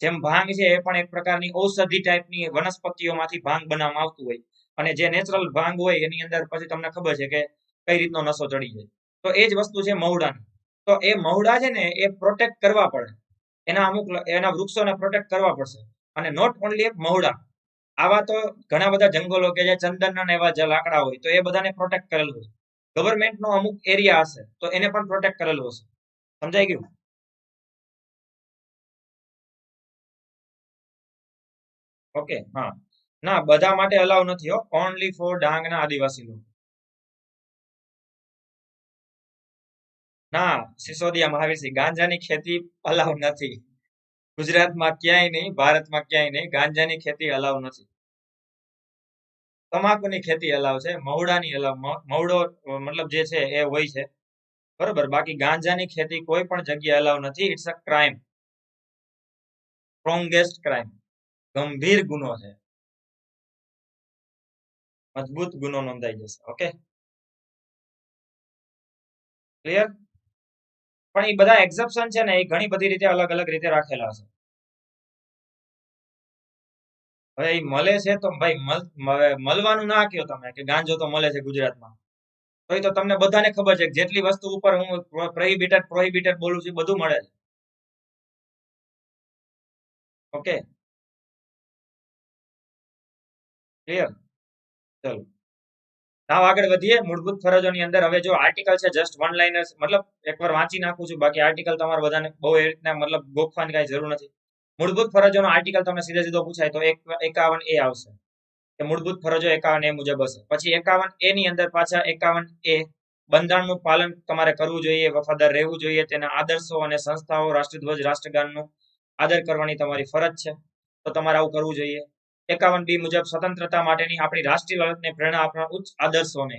જેમ ભાંગ છે એ પણ એક પ્રકારની ઔષધિ ટાઈપની વનસ્પતિઓમાંથી ભાંગ બનાવવામાં આવતું હોય, અને જે નેચરલ ભાંગ હોય એની અંદર પછી તમને ખબર છે કે કઈ રીતનો નશો ચડી જાય. તો એ જ વસ્તુ છે મહુડાની. તો એ મહુડા છે ને એ પ્રોટેક્ટ કરવા પડે, એના અમુક એના વૃક્ષોને પ્રોટેક્ટ કરવા પડશે. અને નોટ ઓનલી એક મહુડા, આવા તો ઘણા બધા જંગલો કે જે ચંદનના એવા જે લાકડા હોય તો એ બધાને પ્રોટેક્ટ કરેલું હોય. ગવર્મેન્ટનો અમુક એરિયા હશે તો એને પણ પ્રોટેક્ટ કરેલું હશે. સમજાઈ ગયું? ઓકે, હા. ના, બધા માટે અલાઉ નથી હો, ઓનલી ફોર ડાંગના આદિવાસી લોકો. ના, સિસોદિયા મહાવીરસિંહ, ગાંજાની ખેતી અલાઉ નથી. ગુજરાતમાં ક્યાંય નહીં, ભારતમાં ક્યાંય નહીં, ગાંજાની ખેતી અલાઉ નથી. તમાકુની ખેતી અલાઉ છે, મહુડાની અલાઉ, મહુડો મતલબ જે છે એ હોય છે, બરોબર. બાકી ગાંજાની ખેતી કોઈ પણ જગ્યાએ અલાઉ નથી. It's a crime, strongest crime, ગંભીર ગુનો છે, મજબૂત ગુનો નોંધાઈ જશે. Okay, clear? પણ એ બધા એક્સેપ્શન છે ને, એ ઘણી બધી રીતે અલગ અલગ રીતે રાખેલા છે. હવે એ મળે છે તો ભાઈ મળવાનું ના કયો તમે કે ગાંજો તો મળે છે ગુજરાતમાં, તો એ તો તમને બધાને ખબર છે કે જેટલી વસ્તુ ઉપર હું પ્રોહિબિટેડ બોલું છું બધું મળે છે. Okay, clear? ચલો, now આગળ વધીએ મૂળભૂત ફરજોની અંદર. હવે જો આર્ટિકલ છે જસ્ટ વન લાઇનર, મતલબ એકવાર વાંચી નાખું છું, બાકી આર્ટિકલ તમારે બધાને બહુ એ રીતના મતલબ ગોખવાની કઈ જરૂર નથી. મૂળભૂત ફરજોનો આર્ટિકલ તમને સીધે સીધો પૂછાય તો 51A આવશે, કે મૂળભૂત ફરજો 51A મુજબ હશે. પછી 51A ની અંદર પાછા 51A, બંધારણનું પાલન તમારે કરવું જોઈએ, વફાદાર રહેવું જોઈએ, તેના આદર્શો અને સંસ્થાઓ, રાષ્ટ્રધ્વજ, રાષ્ટ્રગાનનો આદર કરવાની તમારી ફરજ છે, તો તમારે આવું કરવું જોઈએ. 51B મુજબ સ્વતંત્રતા માટેની આપણી રાષ્ટ્રીય લડતને પ્રેરણા આપણા ઉચ્ચ આદર્શોને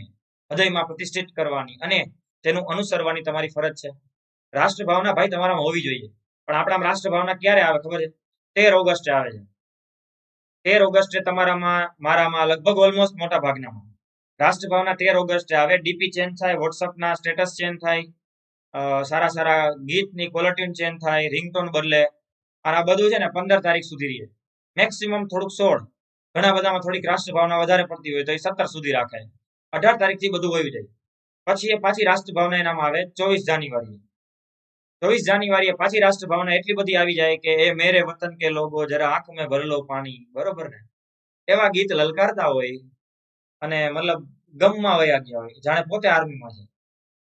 હૃદયમાં પ્રતિષ્ઠિત કરવાની અને તેનું અનુસરવાની તમારી ફરજ છે. રાષ્ટ્રભાવના ભાઈ તમારામાં હોવી જોઈએ, પણ આપણામાં રાષ્ટ્રભાવના ક્યારે આવે ખબર છે? 13 ઓગસ્ટે આવે છે. 13 ઓગસ્ટે તમારામાં, મારામાં, લગભગ ઓલમોસ્ટ મોટા ભાગનામાં રાષ્ટ્રભાવના 13 ઓગસ્ટે આવે. ડીપી ચેન્જ થાય, વોટ્સઅપના સ્ટેટસ ચેન્જ થાય, સારા સારા ગીતની કોલર ચેન્જ થાય, રિંગટોન બદલે, અને આ બધું છે ને 15 તારીખ સુધી રહે, મેક્સિમમ થોડુંક 16, ઘણા બધામાં થોડીક રાષ્ટ્રભાવના વધારે પડતી હોય તો એ 17 સુધી રાખે, 18 તારીખથી બધું વયું જાય. પછી એ પાછી રાષ્ટ્રભાવના એનામાં આવે 24 જાન્યુઆરી. 24 જાન્યુઆરીએ પાછી રાષ્ટ્રભાવના એટલી બધી આવી જાય કે એ મેરે વતન કે લોગો જરા આંખ મેં ભર લો પાણી, બરોબર ને? એવા ગીત લલકારતા હોય અને મતલબ ગમમાં વયા ગયા હોય, જાણે પોતે આર્મીમાં છે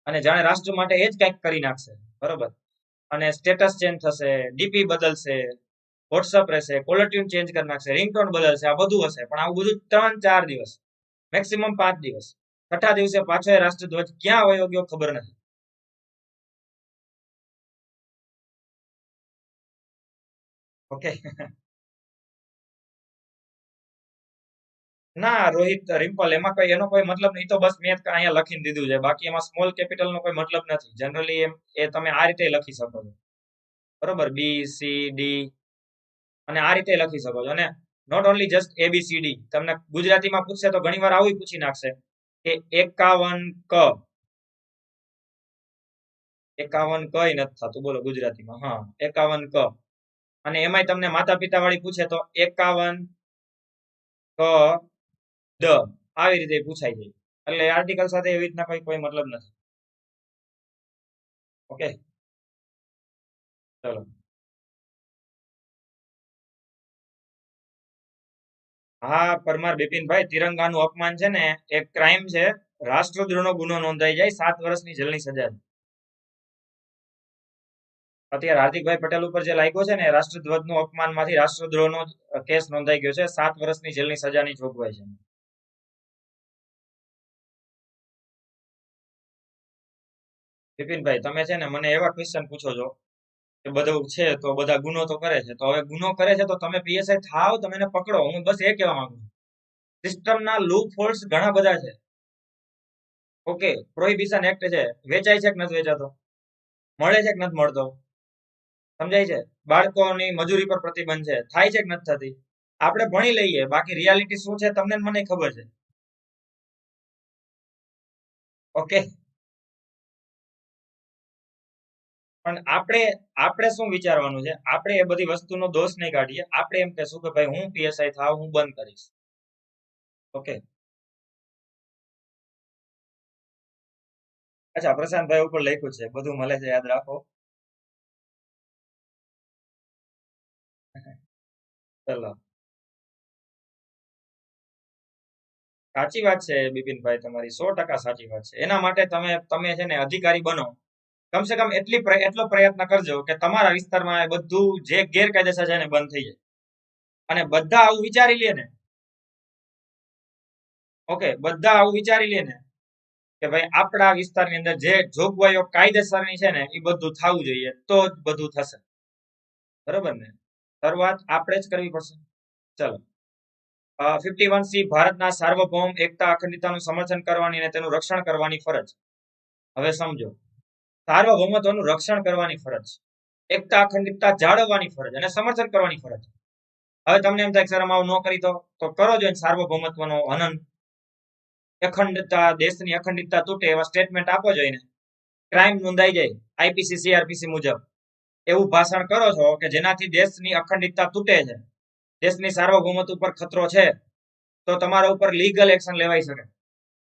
અને જાણે રાષ્ટ્ર માટે એ જ કંઈક કરી નાખશે, બરોબર. અને સ્ટેટસ ચેન્જ થશે, ડીપી બદલશે, વોટ્સઅપ રહેશે, કોલર ટ્યુન ચેન્જ કરી નાખશે, રિંગટોન બદલશે, આ બધું હશે. પણ આવું બધું 3-4 દિવસ, મેક્સિમમ 5 દિવસ. છઠ્ઠા દિવસે પાછો એ રાષ્ટ્રધ્વજ ક્યાં વયો ગયો ખબર નથી. ઓકે. ના રોહિત રિમ્પલ, એમાં કોઈ એનો કોઈ મતલબ નહીં, તો બસ મેં અહીંયા લખીને દીધું છે, બાકી એમાં સ્મોલ કેપિટલ નો કોઈ મતલબ નથી. જનરલી એ તમે આ રીતે લખી શકો છો, બરોબર, BCD, અને આ રીતે લખી શકો છો. અને નોટ ઓનલી જસ્ટ ABCD, તમને ગુજરાતીમાં પૂછશે તો ઘણી વાર આવું પૂછી નાખશે કે 51 ક, 51 કઈ નથી થતું, બોલો ગુજરાતીમાં. હા, 51 ક. અને એમાંય તમને માતા પિતા વાળી પૂછે તો 51 ક દ, આવી રીતે પૂછાઈ જાય. એટલે આર્ટિકલ સાથે એવી રીતના કોઈ મતલબ નથી. ઓકે, ચલો. હા, પરમાર બિપિનભાઈ, તિરંગાનું અપમાન છે ને એક ક્રાઇમ છે, રાષ્ટ્રદ્રોહનો ગુનો નોંધાઈ જાય, 7 વર્ષની જેલની સજા. અત્યારે હાર્દિકભાઈ પટેલ ઉપર જે લાગ્યો છે ને રાષ્ટ્રધ્વજનું અપમાનમાંથી રાષ્ટ્રદ્રોહનો કેસ નોંધાઈ ગયો છે, 7 વર્ષની જેલની સજાની જોગવાઈ છે. બિપિનભાઈ, તમે છે ને મને એવા ક્વેશ્ચન પૂછો છો કે બધું છે તો બધા ગુનો તો કરે છે, તો હવે ગુનો કરે છે તો તમે PSI થાવ, તમે એને પકડો. હું બસ એ કહેવા માંગુ છું. સિસ્ટમના લૂપ હોલ્સ ઘણા બધા છે. ઓકે, પ્રોહિબિશન એક્ટ છે, વેચાય છે કે નથી વેચાતો, મળે છે કે નથી મળતો, સમજાય છે? બાળકોની મજૂરી પર પ્રતિબંધ છે, થાય છે કે નથી થતી? આપણે ભણી લઈએ, બાકી રિયાલિટી શું છે તમને મને ખબર છે. ઓકે, પણ આપણે શું વિચારવાનું છે, આપણે એ બધી વસ્તુનો દોષ નહીં કાઢીએ, આપણે એમ કહેશું કે ભાઈ હું PSI થાવ, હું બંધ કરીશ. ઓકે, અચ્છા, પ્રશાંતભાઈ ઉપર લખ્યું છે બધું મળે છે, યાદ રાખો. ચલો, સાચી વાત છે બિપિનભાઈ, તમારી 100% સાચી વાત છે. એના માટે તમે છે ને અધિકારી બનો, કમસે કમ એટલો પ્રયત્ન કરજો કે તમારા વિસ્તારમાં એ બધું જે ગેરકાયદેસર છે ને બંધ થઈ જાય. અને બધા આવું વિચારી લે ને, ઓકે, બધા આવું વિચારી લે ને કે ભાઈ આપણા વિસ્તારની અંદર જે જોગવાઈઓ કાયદેસરની છે ને એ બધું થવું જોઈએ, તો જ બધું થશે. બરોબર ને? શરૂઆત આપણે જ કરવી પડશે. ચલો, 51C, ભારતના સાર્વભૌમ એકતા અખંડિતતાનું સમર્થન કરવાની અને તેનું રક્ષણ કરવાની ફરજ. હવે સમજો, સાર્વભૌમત્વનું રક્ષણ કરવાની ફરજ, એકતા અખંડિતતા જાળવવાની ફરજ અને સમર્થન કરવાની ફરજ. હવે તમને એમ થાય સર આવું ન કરી તો કરો જો સાર્વભૌમત્વનો હનન, અખંડતા, દેશની અખંડિતતા તૂટે એવા સ્ટેટમેન્ટ આપો જોઈને, ક્રાઇમ નોંધાઈ જાય આઈપીસી સીઆરપીસી મુજબ. એવું ભાષણ કરો છો કે જેનાથી દેશની અખંડિતતા તૂટે છે, દેશની સાર્વભૌમત્વ ઉપર ખતરો છે, તો તમારા ઉપર લીગલ એક્શન લેવાઈ શકે.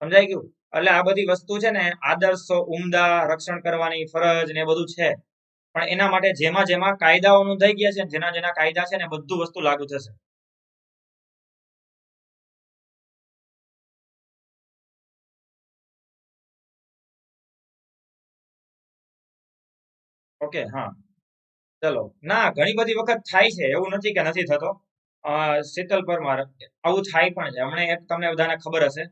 સમજાઈ ગયું? એટલે આ બધી વસ્તુ છે ને આદર્શો ઉમદા રક્ષણ કરવાની ફરજ ને બધું છે, પણ એના માટે જેમાં જેમાં કાયદાઓ નોંધાઈ ગયા છે, જેના જેના કાયદા છે ને બધું વસ્તુ લાગુ થશે. ઓકે, હા, ચલો. ના, ઘણી બધી વખત થાય છે, એવું નથી કે નથી થતો. શીતલ પરમાર, આવું થાય પણ છે. હમણાં એક તમને બધાને ખબર હશે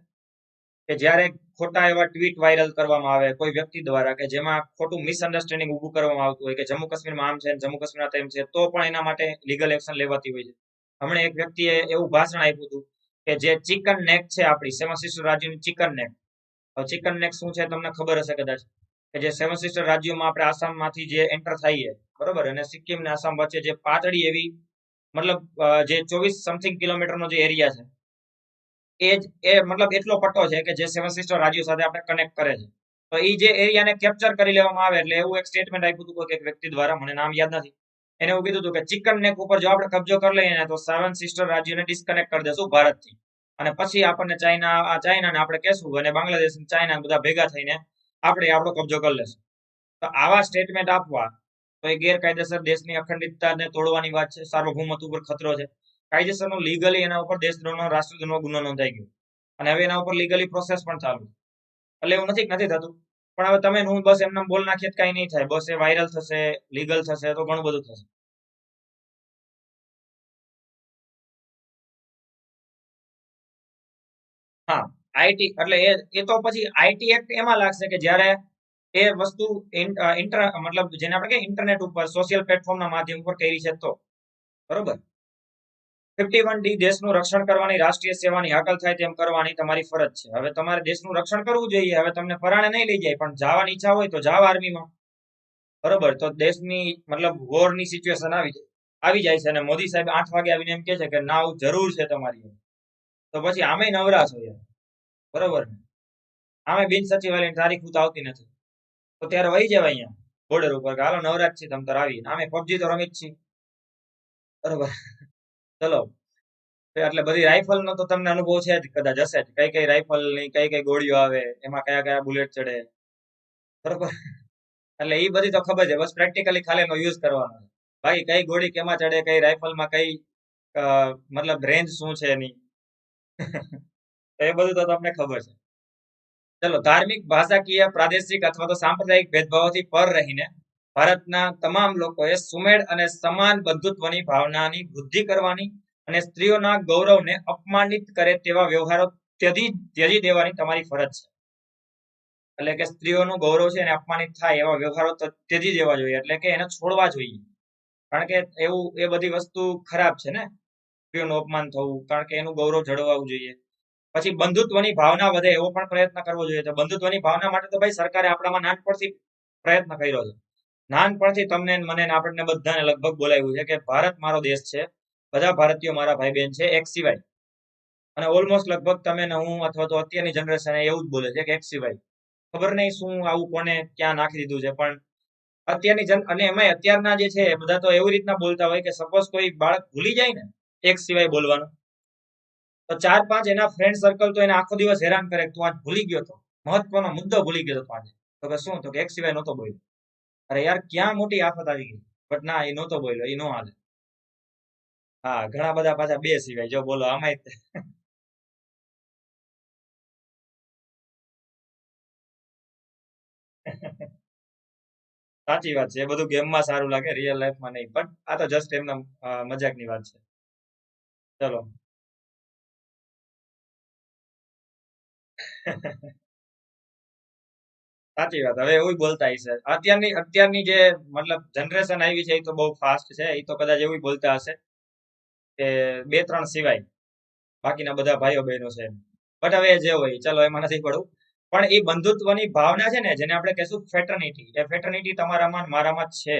કે જ્યારે ખોટા એવા ટ્વીટ વાયરલ કરવામાં આવે કોઈ વ્યક્તિ દ્વારા કે જેમાં ખોટું મિસઅન્ડરસ્ટેન્ડિંગ ઊભું કરવામાં આવતું હોય કે જમ્મુ કાશ્મીરમાં આમ છે, જમ્મુ કાશ્મીરમાં તેમ છે, તો પણ એના માટે લીગલ એક્શન લેવાતી હોય છે. હમણાં એક વ્યક્તિએ એવું ભાષણ આપ્યું હતું કે જે ચિકન નેક છે આપણી 7 સિસ્ટર રાજ્યની ચિકન નેક. ચિકન નેક શું છે તમને ખબર હશે કદાચ, કે જે 7 સિસ્ટર રાજ્યોમાં આપણે આસામમાંથી જે એન્ટર થઈએ, બરોબર, અને સિક્કિમ ને આસામ વચ્ચે જે પાતળી એવી, મતલબ જે 24 સમથિંગ કિલોમીટરનો જે એરિયા છે, મતલબ એટલો પટ્ટો છે કે જે 7 સિસ્ટર રાજ્યો સાથે આપણે કનેક્ટ કરે છે. તો એ જે એરિયાને કેપ્ચર કરી લેવામાં આવે, એટલે એવું એક સ્ટેટમેન્ટ આપ્યું હતું કોઈ એક વ્યક્તિ દ્વારા, મને નામ યાદ નથી. એને એવું કીધું હતું કે ચિકન નેક ઉપર જો આપણે કબજો કરી લઈએ ને તો 7 સિસ્ટર રાજ્યોને ડિસ્કનેક્ટ કરી દેશું ભારતથી, અને પછી આપણને ચાઇનાને આપણે કહેશું, અને બાંગ્લાદેશ, ચાઇના બધા ભેગા થઈને આપણે આપણો કબજો કરી લેશું. તો આવા સ્ટેટમેન્ટ આપવા તો એ ગેરકાયદેસર દેશની અખંડિતતાને તોડવાની વાત છે, સાર્વભૌમત્વ ઉપર ખતરો છે. કાયદેસરનો લીગલી એના ઉપર દેશદ્રોહનો, રાષ્ટ્રદ્રોહનો ગુનો નોંધાઈ ગયો, અને હવે એના ઉપર લીગલી પ્રોસેસ પણ ચાલુ. એટલે એવું નથી થતું, પણ હવે તમે હું બસ એમને બોલ નાખીએ કઈ નહીં થાય, બસ એ વાયરલ થશે, લીગલ થશે, તો ઘણું બધું થશે. હા, આઈટી એટલે એ તો પછી આઈટી એક્ટ એમાં લાગશે કે જ્યારે એ વસ્તુ મતલબ જેને આપણે કે ઇન્ટરનેટ ઉપર સોશિયલ પ્લેટફોર્મના માધ્યમ ઉપર કરી છે, તો બરોબર. 51D, દેશનું રક્ષણ કરવાની, રાષ્ટ્રીય સેવાની હાકલ થાય તેમ કરવાની તમારી ફરજ છે. હવે તમારે દેશનું રક્ષણ કરવું જોઈએ. હવે તમને પરાણે નહીં લઈ જાય, પણ જવાની ઈચ્છા હોય તો જાવ આર્મીમાં, બરોબર. તો દેશની મતલબ વોરની સિચ્યુએશન આવી જાય છે, અને મોદી સાહેબ 8 વાગે આવીને એમ કે છે કે ના જરૂર છે તમારી, તો પછી આમે નવરા છો યાર, બરોબર ને? આમે બિન સચિવાલયની તારીખ તો આવતી નથી, તો ત્યારે વહી જવાય અહીંયા બોર્ડર ઉપર કે હાલો નવરાજ છે તમ તાર આવી, આમે પબજી તો રમી જ છીએ, બરોબર. ચલો, એટલે બધી રાઇફલ નો તો તમને અનુભવ છે જ, કદાચ હશે જ, કઈ કઈ રાઇફલ ની કઈ કઈ ગોળીઓ આવે, એમાં કયા કયા બુલેટ ચડે, બરોબર. એટલે એ બધી તો ખબર છે, બસ પ્રેક્ટિકલી ખાલી એનો યુઝ કરવાનો છે. બાકી કઈ ગોળી કેમાં ચડે, કઈ રાઇફલમાં કઈ મતલબ રેન્જ શું છે એની, એ બધું તો તમને ખબર છે. ચલો, ધાર્મિક, ભાષાકીય, પ્રાદેશિક અથવા તો સાંપ્રદાયિક ભેદભાવોથી પર રહીને ભારતના તમામ લોકોએ સુમેળ અને સમાન બંધુત્વની ભાવનાની વૃદ્ધિ કરવાની અને સ્ત્રીઓના ગૌરવને અપમાનિત કરે તેવા વ્યવહારો ત્યજી દેવાની તમારી ફરજ છે. એટલે કે સ્ત્રીઓનું ગૌરવ છે એને અપમાનિત થાય એવા વ્યવહારો ત્યજી દેવા જોઈએ, એટલે કે એને છોડવા જોઈએ. કારણ કે એવું એ બધી વસ્તુ ખરાબ છે ને, સ્ત્રીઓનું અપમાન થવું, કારણ કે એનું ગૌરવ જળવાવું જોઈએ. પછી બંધુત્વની ભાવના વધે એવો પણ પ્રયત્ન કરવો જોઈએ. તો બંધુત્વની ભાવના માટે તો ભાઈ સરકારે આપણામાં નાનપણથી પ્રયત્ન કર્યો છે. નાનપણથી તમને મને આપણને બધાને લગભગ બોલાવ્યું છે કે ભારત મારો દેશ છે, બધા ભારતીયો મારા ભાઈ બહેન છે, એક સિવાય. અને ઓલમોસ્ટ લગભગ તમે ને હું અથવા તો અત્યારની જનરેશન એવું જ બોલે છે કે એક સિવાય. ખબર નહીં શું આવું કોને ક્યાં નાખી દીધું છે, પણ અત્યારની અને એમાં અત્યારના જે છે બધા તો એવી રીતના બોલતા હોય કે સપોઝ કોઈ બાળક ભૂલી જાય ને એક સિવાય બોલવાનું, તો 4-5 એના ફ્રેન્ડ સર્કલ તો એને આખો દિવસ હેરાન કરે, તું આજ ભૂલી ગયો તો, મહત્વનો મુદ્દો ભૂલી ગયો તો આજે. તો કે શું? તો કે એક સિવાય નહોતો બોલ્યો. અરે યાર, ક્યાં મોટી આફત આવી ગઈ, બટ ના, એ નહોતો બોલ્યો, એ નો હાલે. હા, ઘણા બધા પાછા બે સિવાય જો બોલો આમાંય સાચી વાત છે. એ બધું ગેમમાં સારું લાગે, રિયલ લાઈફમાં નહીં. બટ આ તો જસ્ટ એમના મજાકની વાત છે. ચલો. સાચી વાત. હવે એવું બોલતા હશે. અત્યારની જે મતલબ જનરેશન આવી છે એ તો બહુ ફાસ્ટ છે. એ તો કદાચ એવું બોલતા હશે કે બે ત્રણ સિવાય બાકીના બધા ભાઈઓ બહેનો છે. બટ હવે જે હોય ચલો એમાં નથી પડવું. પણ એ બંધુત્વની ભાવના છે ને જેને આપણે કહેશું ફેટર્નિટી. એ ફેટર્નિટી તમારામાં ને મારામાં જ છે.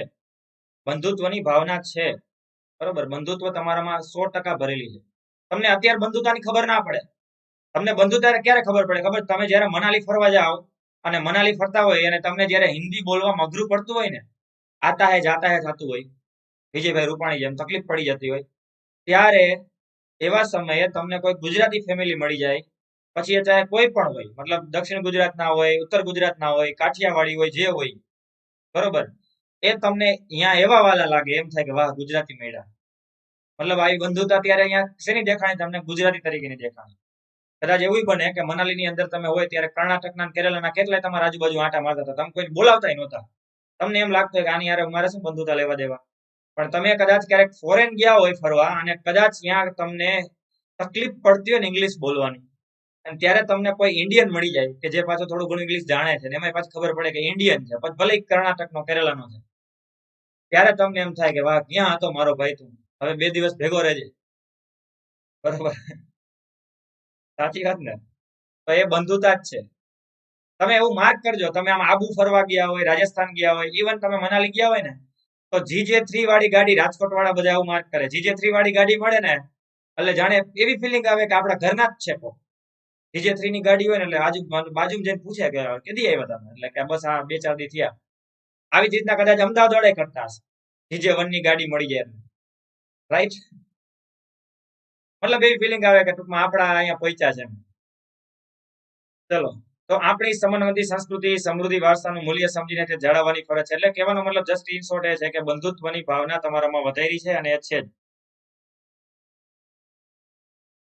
બંધુત્વની ભાવના છે. બરોબર. બંધુત્વ તમારામાં 100% ભરેલી છે. તમને અત્યારે બંધુતાની ખબર ના પડે. તમને બંધુતા ક્યારે ખબર પડે ખબર? તમે જયારે મનાલી ફરવા જાઓ અને મનાલી ફરતા હોય અને તમને જયારે હિન્દી બોલવામાં અઘરું પડતું હોય ને, આતા હે જાતા હે થતું હોય, વિજયભાઈ રૂપાણી જેમ તકલીફ પડી જતી હોય, ત્યારે એવા સમયે તમને કોઈ ગુજરાતી ફેમિલી મળી જાય, પછી એ ચાહે કોઈ પણ હોય, મતલબ દક્ષિણ ગુજરાત ના હોય, ઉત્તર ગુજરાત ના હોય, કાઠિયાવાડી હોય, જે હોય, બરોબર, એ તમને અહીંયા એવા વાલા લાગે, એમ થાય કે વાહ ગુજરાતી મેળા. મતલબ આવી બંધુતા ત્યારે અહીંયા શેની દેખાણી? તમને ગુજરાતી તરીકેની દેખાણી. કદાચ એવું બને કે મનાલીની અંદર તમે હોય ત્યારે કર્ણાટકના અને કેરળના કેટલાય તમારા આજુબાજુ આંટા મારતા હતા, તમે કોઈ બોલાવતાય નહોતા. તમને એમ લાગતું હોય કે આની યાર મારે શું બંધુતા લેવા દેવા. પણ તમે કદાચ ક્યારેક ફોરેન ગયા હોય ફરવા અને કદાચ ત્યાં તમને તકલીફ પડતી હોય ને ઇંગ્લિશ બોલવાની, અને ત્યારે તમને કોઈ ઇન્ડિયન મળી જાય કે જે પાછું થોડું ઘણું ઇંગ્લિશ જાણે છે, ને એમાં પાછું ખબર પડે કે ઇન્ડિયન છે, પછી ભલે કર્ણાટકનો કેરલાનો છે, ત્યારે તમને એમ થાય કે વાહ ક્યાં હતો મારો ભાઈ, તું હવે 2 દિવસ ભેગો રહેજે. બરોબર. સાચી વાત ને? તો એ બંધુતા જ છે. તમે એવું માર્ક કરજો, તમે આમ આબુ ફરવા ગયા હોય, રાજસ્થાન ગયા હોય, ઇવન તમે મનાલી ગયા હોય ને, તો GJ3 વાળી ગાડી રાજકોટ વાળા બધા એવું માર્ક કરે. GJ3 વાળી ગાડી મળે ને એટલે જાણે એવી ફિલિંગ આવે કે આપણા ઘરના જ છે. GJ3 ની ગાડી હોય ને એટલે બાજુ જઈને પૂછે કે કેદી આવ્યા તમે, એટલે કે બસ આ 2-4 દી થયા. આવી જ રીતના કદાચ અમદાવાદ વાળા કરતા હશે. GJ1 ની ગાડી મળી જાય, રાઈટ? મતલબ એવી ફિલિંગ આવે કે ટૂંકમાં આપણા અહીંયા પહોંચ્યા છે. ચલો, તો આપણી સમન્વયથી સંસ્કૃતિ સમૃદ્ધિ વારસાનું મૂલ્ય સમજીને તે જાળવવાની ફરજ છે. એટલે કહેવાનો મતલબ જસ્ટ ઇન શોર્ટ એ છે કે બંધુત્વની ભાવના તમારામાં વધેરી છે અને એ છે જ.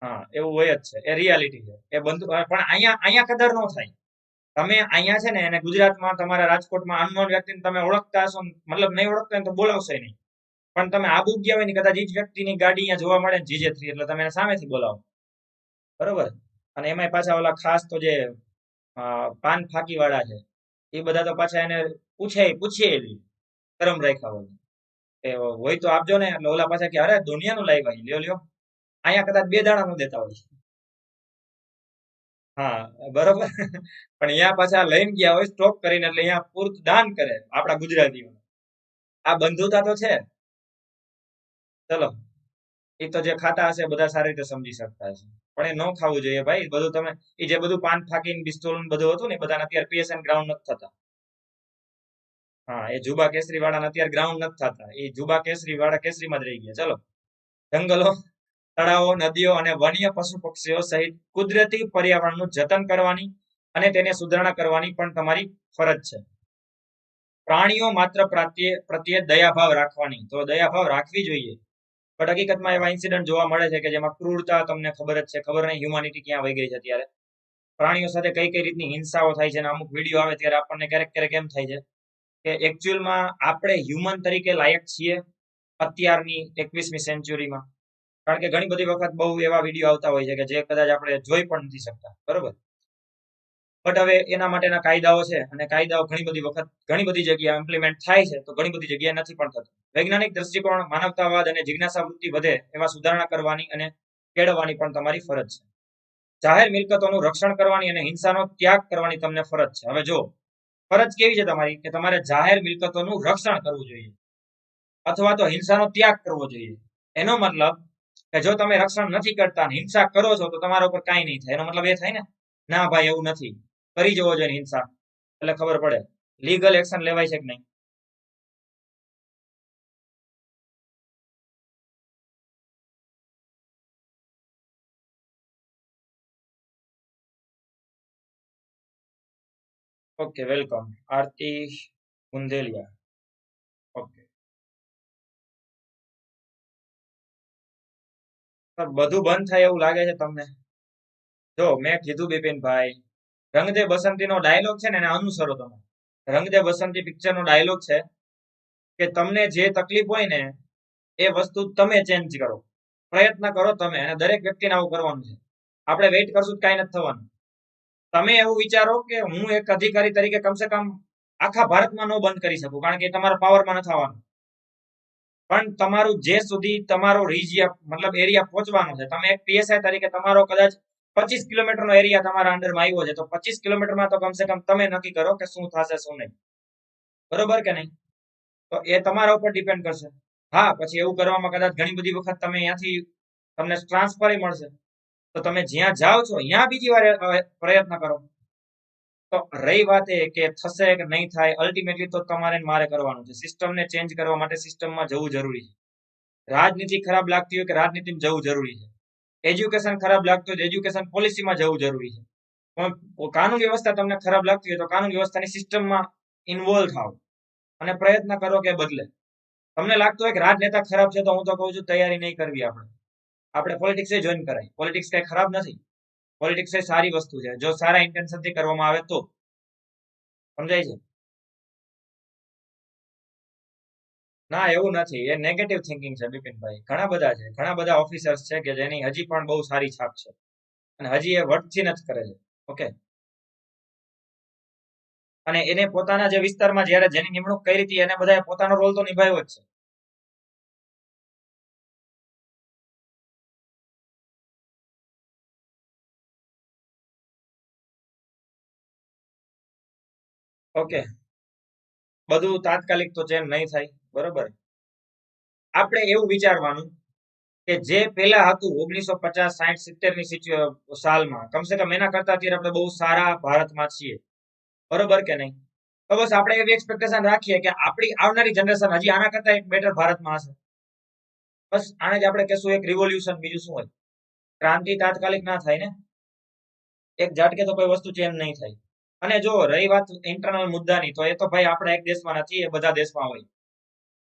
હા, એવું હોય જ છે. એ રિયાલિટી છે. એ બંધુ પણ અહીંયા અહીંયા કદર ન થાય. તમે અહીંયા છે ને અને ગુજરાતમાં તમારા રાજકોટમાં અનનોન વ્યક્તિને તમે ઓળખતા હશો, મતલબ નહીં ઓળખતા હોય તો બોલાવશે નહીં. પણ તમે આબુ ગયા હોય ને કદાચ એ જ વ્યક્તિની ગાડી અહીંયા જોવા મળે ને GJ3, એટલે તમે એને સામેથી બોલાવો. બરોબર. અને એમાંય પાછા ઓલા ખાસ તો જે પાન ફાકી વાળા છે, એ બધા તો પાછા એને પૂછીએ લી, કરમ રાખ્યા હોય. એ હોય તો આપજો ને, એટલે ઓલા પાછા કે અરે દુનિયાનું લાવ્યા લ્યો લ્યો. અહીંયા કદાચ 2 દાણા નો દેતા હોય. હા, બરોબર. પણ અહીંયા પાછા લઈને ગયા હોય સ્ટોક કરીને, એટલે અહીંયા પૂરતું દાન કરે આપણા ગુજરાતીઓ. આ બંધુતા તો છે. ચલો, એ તો જે ખાતા હશે બધા સારી રીતે સમજી શકતા હશે. પણ એ ન ખાવું જોઈએ ભાઈ. બધું તમે એ જે બધું પાન ફાકીને પિસ્તોલ બધું હતું ને, બધાને અત્યારે PSN ગ્રાઉન્ડ નથી થતા. હા, એ જુબા કેસરી વાળાને અત્યારે ગ્રાઉન્ડ નથી થતા. એ જુબા કેસરી વાળા કેસરીમાં જ રહી ગયા. ચલો, જંગલો, તળાવો, નદીઓ અને વન્ય પશુ પક્ષીઓ સહિત કુદરતી પર્યાવરણનું જતન કરવાની અને તેને સુધારણા કરવાની પણ તમારી ફરજ છે. પ્રાણીઓ માત્ર પ્રત્યે દયાભાવ રાખવાની, તો દયાભાવ રાખવી જોઈએ. પણ હકીકતમાં એવા ઇન્સિડન્ટ જોવા મળે છે કે જેમાં ક્રૂરતા તમને ખબર જ છે. ખબર નહીં હ્યુમાનિટી ક્યાં વહી ગઈ છે અત્યારે. પ્રાણીઓ સાથે કઈ કઈ રીતની હિંસાઓ થાય છે અને અમુક વિડીયો આવે ત્યારે આપણને ક્યારેક ક્યારેક એમ થાય છે કે એકચ્યુઅલમાં આપણે હ્યુમન તરીકે લાયક છીએ અત્યારની 21મી સેન્ચુરીમાં. કારણ કે ઘણી બધી વખત બહુ એવા વિડીયો આવતા હોય છે કે જે કદાચ આપણે જોઈ પણ નથી શકતા. બરોબર. બટ હવે એના માટેના કાયદાઓ છે અને કાયદાઓ ઘણી બધી વખત ઘણી બધી જગ્યાએ ઇમ્પ્લિમેન્ટ થાય છે, તો ઘણી બધી જગ્યાએ નથી પણ થતું. વૈજ્ઞાનિક દ્રષ્ટિકોણ, માનવતાવાદ અને જિજ્ઞાસા વૃત્તિ વધે એવા સુધારણા કરવાની અને કેળવવાની પણ તમારી ફરજ છે. જાહેર મિલકતોનું રક્ષણ કરવાની અને હિંસાનો ત્યાગ કરવાની તમને ફરજ છે. હવે જો ફરજ કેવી છે તમારી કે તમારે જાહેર મિલકતોનું રક્ષણ કરવું જોઈએ અથવા તો હિંસાનો ત્યાગ કરવો જોઈએ. એનો મતલબ કે જો તમે રક્ષણ નથી કરતા, હિંસા કરો છો, તો તમારા ઉપર કાંઈ નહીં થાય. એનો મતલબ એ થાય ને, ના ભાઈ એવું નથી, કરી જવો જોઈએ હિંસા, એટલે ખબર પડે લીગલ એક્શન લેવાય છે કે નહીં. ઓકે, વેલકમ આરતી ગુંદેલિયા. ઓકે. પણ બધું બંધ થાય એવું લાગે છે તમને? જો મેં કીધું બિપિનભાઈ, રંગ દે બસંતી નો ડાયલોગ છે ને એને અનુસરો તમે. રંગ દે બસંતી પિક્ચર નો ડાયલોગ છે કે તમને જે તકલીફ હોય ને એ વસ્તુ તમે ચેન્જ કરો, પ્રયત્ન કરો તમે, અને દરેક વ્યક્તિને આવું કરવાનું છે. આપણે વેઇટ કરશું કઈ નથી થવાનું. તમે એવું વિચારો કે હું એક અધિકારી તરીકે કમસે કમ આખા ભારતમાં નો બંધ કરી શકું, કારણ કે તમારા પાવરમાં નથી આવવાનું. પણ તમારું જે સુધી તમારો રિજિયા મતલબ એરિયા પહોંચવાનો છે, તમે એક પીએસઆઈ તરીકે તમારો કદાચ 25 કિલોમીટરનો એરિયા તમારા અંડરમાં આવ્યો છે, તો 25 કિલોમીટરમાં તો કમસે કમ તમે નક્કી કરો કે શું થશે શું નહીં. બરોબર કે નહીં? તો એ તમારા ઉપર ડિપેન્ડ કરશે. હા, પછી એવું કરવામાં કદાચ ઘણી બધી વખત તમે અહીંયાથી તમને ટ્રાન્સફર મળશે, તો તમે જ્યાં જાઓ છો ત્યાં બીજી વાર પ્રયત્ન કરો. તો રહી વાત એ કે થશે કે નહીં થાય, અલ્ટિમેટલી તો તમારે મારે કરવાનું છે. સિસ્ટમને ચેન્જ કરવા માટે સિસ્ટમમાં જવું જરૂરી છે. રાજનીતિ ખરાબ લાગતી હોય કે રાજનીતિમાં જવું જરૂરી છે. એજ્યુકેશન ખરાબ લાગતું હોય તો એજ્યુકેશન પોલિસીમાં જવું જરૂરી છે. પણ કાનૂન વ્યવસ્થા તમને ખરાબ લાગતી હોય તો કાનૂન વ્યવસ્થાની સિસ્ટમમાં ઇન્વોલ્વ થાવ અને પ્રયત્ન કરો કે બદલે. તમને લાગતું હોય કે રાજનેતા ખરાબ છે, તો હું તો કહું છું તૈયારી નહીં કરવી. આપણે પોલિટિક્સ જોઈન કરાય. પોલિટિક્સ કઈ ખરાબ નથી. પોલિટિક્સ એ સારી વસ્તુ છે, જો સારા ઇન્ટેન્શનથી કરવામાં આવે તો. સમજાય છે? ના, એવું નથી. એ નેગેટિવ થિંકિંગ છે બિપિનભાઈ. ઘણા બધા છે, ઘણા બધા ઓફિસર્સ છે કે જેની હજી પણ બહુ સારી છાપ છે અને હજી એ વટથી નથી કરે છે. ઓકે, અને એને પોતાના જે વિસ્તારમાં જ્યારે જેની નિમણૂક કરી હતી એને બધાએ પોતાનો રોલ તો નિભાવ્યો જ છે. ઓકે, બધું તાત્કાલિક તો ચેન્જ નહીં થાય. બરોબર, આપણે એવું વિચારવાનું કે જે પેલા હતું 1950, 60, 70 સાલમાં, કમસે કમ એના કરતા અત્યારે આપણે બહુ સારા ભારતમાં છીએ. બરોબર કે નહીં? તો બસ આપણે એવી એક્સપેક્ટેશન રાખીએ કે આપણી આવનારી જનરેશન હજી આના કરતા એક બેટર ભારતમાં હશે. બસ આને જ આપણે કહેશું એક રિવોલ્યુશન. બીજું શું હોય? ક્રાંતિ તાત્કાલિક ના થાય ને, એક ઝાટકે તો કોઈ વસ્તુ ચેન્જ નહીં થાય. અને જો રહી વાત ઇન્ટરનલ મુદ્દાની, તો એ તો ભાઈ આપણે એક દેશમાં નથી, એ બધા દેશમાં હોય.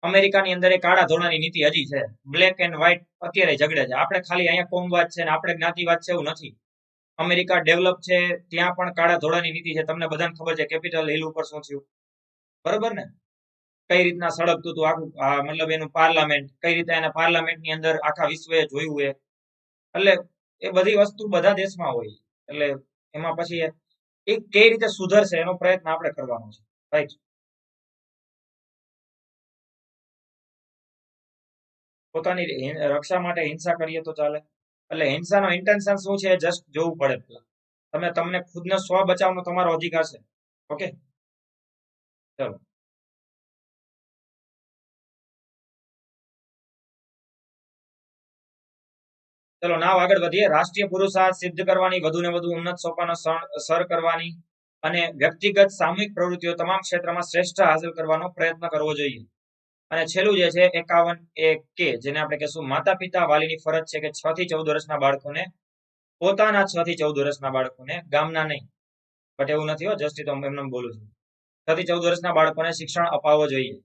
અમેરિકાની અંદર એ કાળા ધોળાની નીતિ હજી છે. બ્લેક એન્ડ વ્હાઈટ અત્યારે ઝઘડે છે. આપણે ખાલી અહીંયા કોમવાદ છે ને આપણે જ્ઞાતિવાદ છે એવું નથી. અમેરિકા ડેવલપ છે, ત્યાં પણ કાળા ધોળાની નીતિ છે. તમને બધાને ખબર છે કેપિટલ હિલ ઉપર શું થયું. બરોબર ને? કઈ રીતના સળગતું હતું આખું, મતલબ એનું પાર્લામેન્ટ, કઈ રીતે એના પાર્લામેન્ટની અંદર આખા વિશ્વએ જોયું એ. એટલે એ બધી વસ્તુ બધા દેશમાં હોય. એટલે એમાં પછી એ કઈ રીતે સુધરશે એનો પ્રયત્ન આપણે કરવાનો છે. રાઈટ? પોતાની રક્ષા માટે હિંસા કરીએ તો ચાલે? એટલે હિંસાનો ઇન્ટેન્શન શું છે જસ્ટ જોવું પડે પેલા. તમને ખુદનો સ્વ બચાવનો તમારો અધિકાર છે. ઓકે, ચલો. ચલો નાવ આગળ વધીએ. રાષ્ટ્રીય પુરુષાર્થ સિદ્ધ કરવાની, વધુ ને વધુ ઉન્નત સોપાનો સર કરવાની અને વ્યક્તિગત સામૂહિક પ્રવૃત્તિઓ તમામ ક્ષેત્રમાં શ્રેષ્ઠ હાંસલ કરવાનો પ્રયત્ન કરવો જોઈએ. અને છેલ્લું જે છે 51A, જેને આપણે કહેશું માતા પિતા વાલીની ફરજ છે કે 6 થી 14 વર્ષના બાળકોને, પોતાના 6 થી 14 વર્ષના બાળકોને, ગામના નહીં, બટ એવું નથી હો, જસ્ટ તો એમને બોલું છું, 6 થી 14 વર્ષના બાળકોને શિક્ષણ અપાવવો જોઈએ.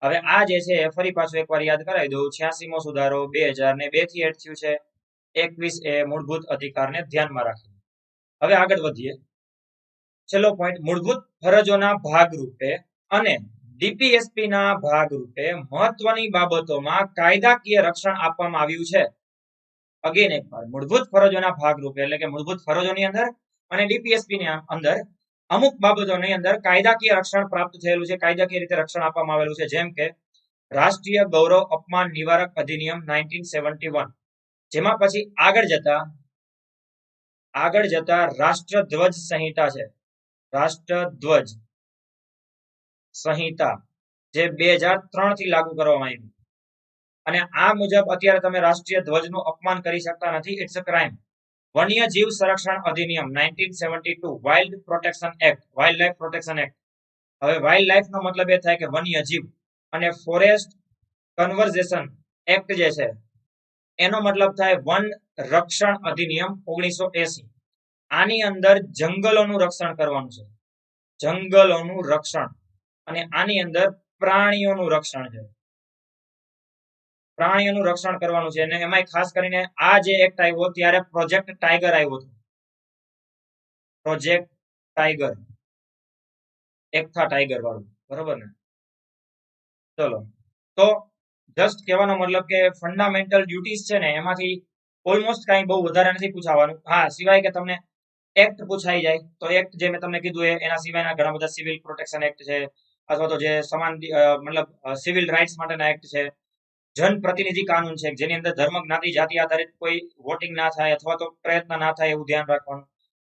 હવે આ જે છે એ ફરી પાછું એકવાર યાદ કરાવી દઉં. 86મો સુધારો 2002 થી એડ થયું છે. 21 એ મૂળભૂત અધિકારને ધ્યાનમાં રાખી. હવે આગળ વધીએ. છેલ્લો પોઈન્ટ, મૂળભૂત ફરજોના ભાગરૂપે અને ડીપીએસપી ના ભાગરૂપે મહત્વની બાબતોમાં કાયદાકીય રક્ષણ આપવામાં આવ્યું છે. અગેન એકવાર, મૂળભૂત ફરજોના ભાગરૂપે એટલે કે મૂળભૂત ફરજોની અંદર અને ડીપીએસપી ની અંદર અમુક બાબતોની અંદર કાયદાકીય રક્ષણ પ્રાપ્ત થયેલું છે, કાયદાકીય રીતે રક્ષણ આપવામાં આવેલું છે. જેમ કે રાષ્ટ્રીય ગૌરવ અપમાન નિવારક અધિનિયમ 1971, જેમાં પછી આગળ જતા રાષ્ટ્રધ્વજ સંહિતા છે. રાષ્ટ્રધ્વજ સંહિતા જે 2003 થી લાગુ કરવામાં આવી. અને આ મુજબ અત્યારે તમે રાષ્ટ્રીય ધ્વજનું અપમાન કરી શકતા નથી. It's a crime. વન્ય જીવ સંરક્ષણ અધિનિયમ 1972, wild protection act, wildlife protection act. હવે વાઇલ્ડ લાઇફ નો મતલબ એ થાય કે વન્ય જીવ, અને ફોરેસ્ટ કન્વર્ઝેશન એક્ટ જે છે એનો મતલબ થાય વન રક્ષણ અધિનિયમ 1980. આની અંદર જંગલોનું રક્ષણ કરવાનું છે, જંગલોનું રક્ષણ. અને આની અંદર પ્રાણીઓનું રક્ષણ છે. પ્રાણીઓનું રક્ષણ કરવાનું છે. અને એમાંય ખાસ કરીને આ જે એક્ટ આવ્યો ત્યારે પ્રોજેક્ટ ટાઈગર આવ્યો હતો. પ્રોજેક્ટ ટાઈગર, એકતા ટાઈગર વાળું, બરોબર ને? ચલો, તો જસ્ટ કહેવાનો મતલબ કે ફંડામેન્ટલ ડ્યુટીઝ છે ને એમાંથી ઓલમોસ્ટ કઈ બહુ વધારે નથી પૂછાવાનું. હા, સિવાય કે તમને એક્ટ પૂછાઈ જાય તો એક્ટ જે મેં તમને કીધું એના સિવાયના ઘણા બધા સિવિલ પ્રોટેક્શન એક્ટ છે, અથવા તો જે સમાન મતલબ સિવિલ રાઇટ્સ માટેના એક્ટ છે, જન પ્રતિનિધિ કાનૂન છે જેની અંદર ધર્મ, જ્ઞાતિ, જાતિ આધારિત કોઈ વોટિંગ ના થાય અથવા તો પ્રયત્ન ના થાય એવું ધ્યાન રાખવાનું.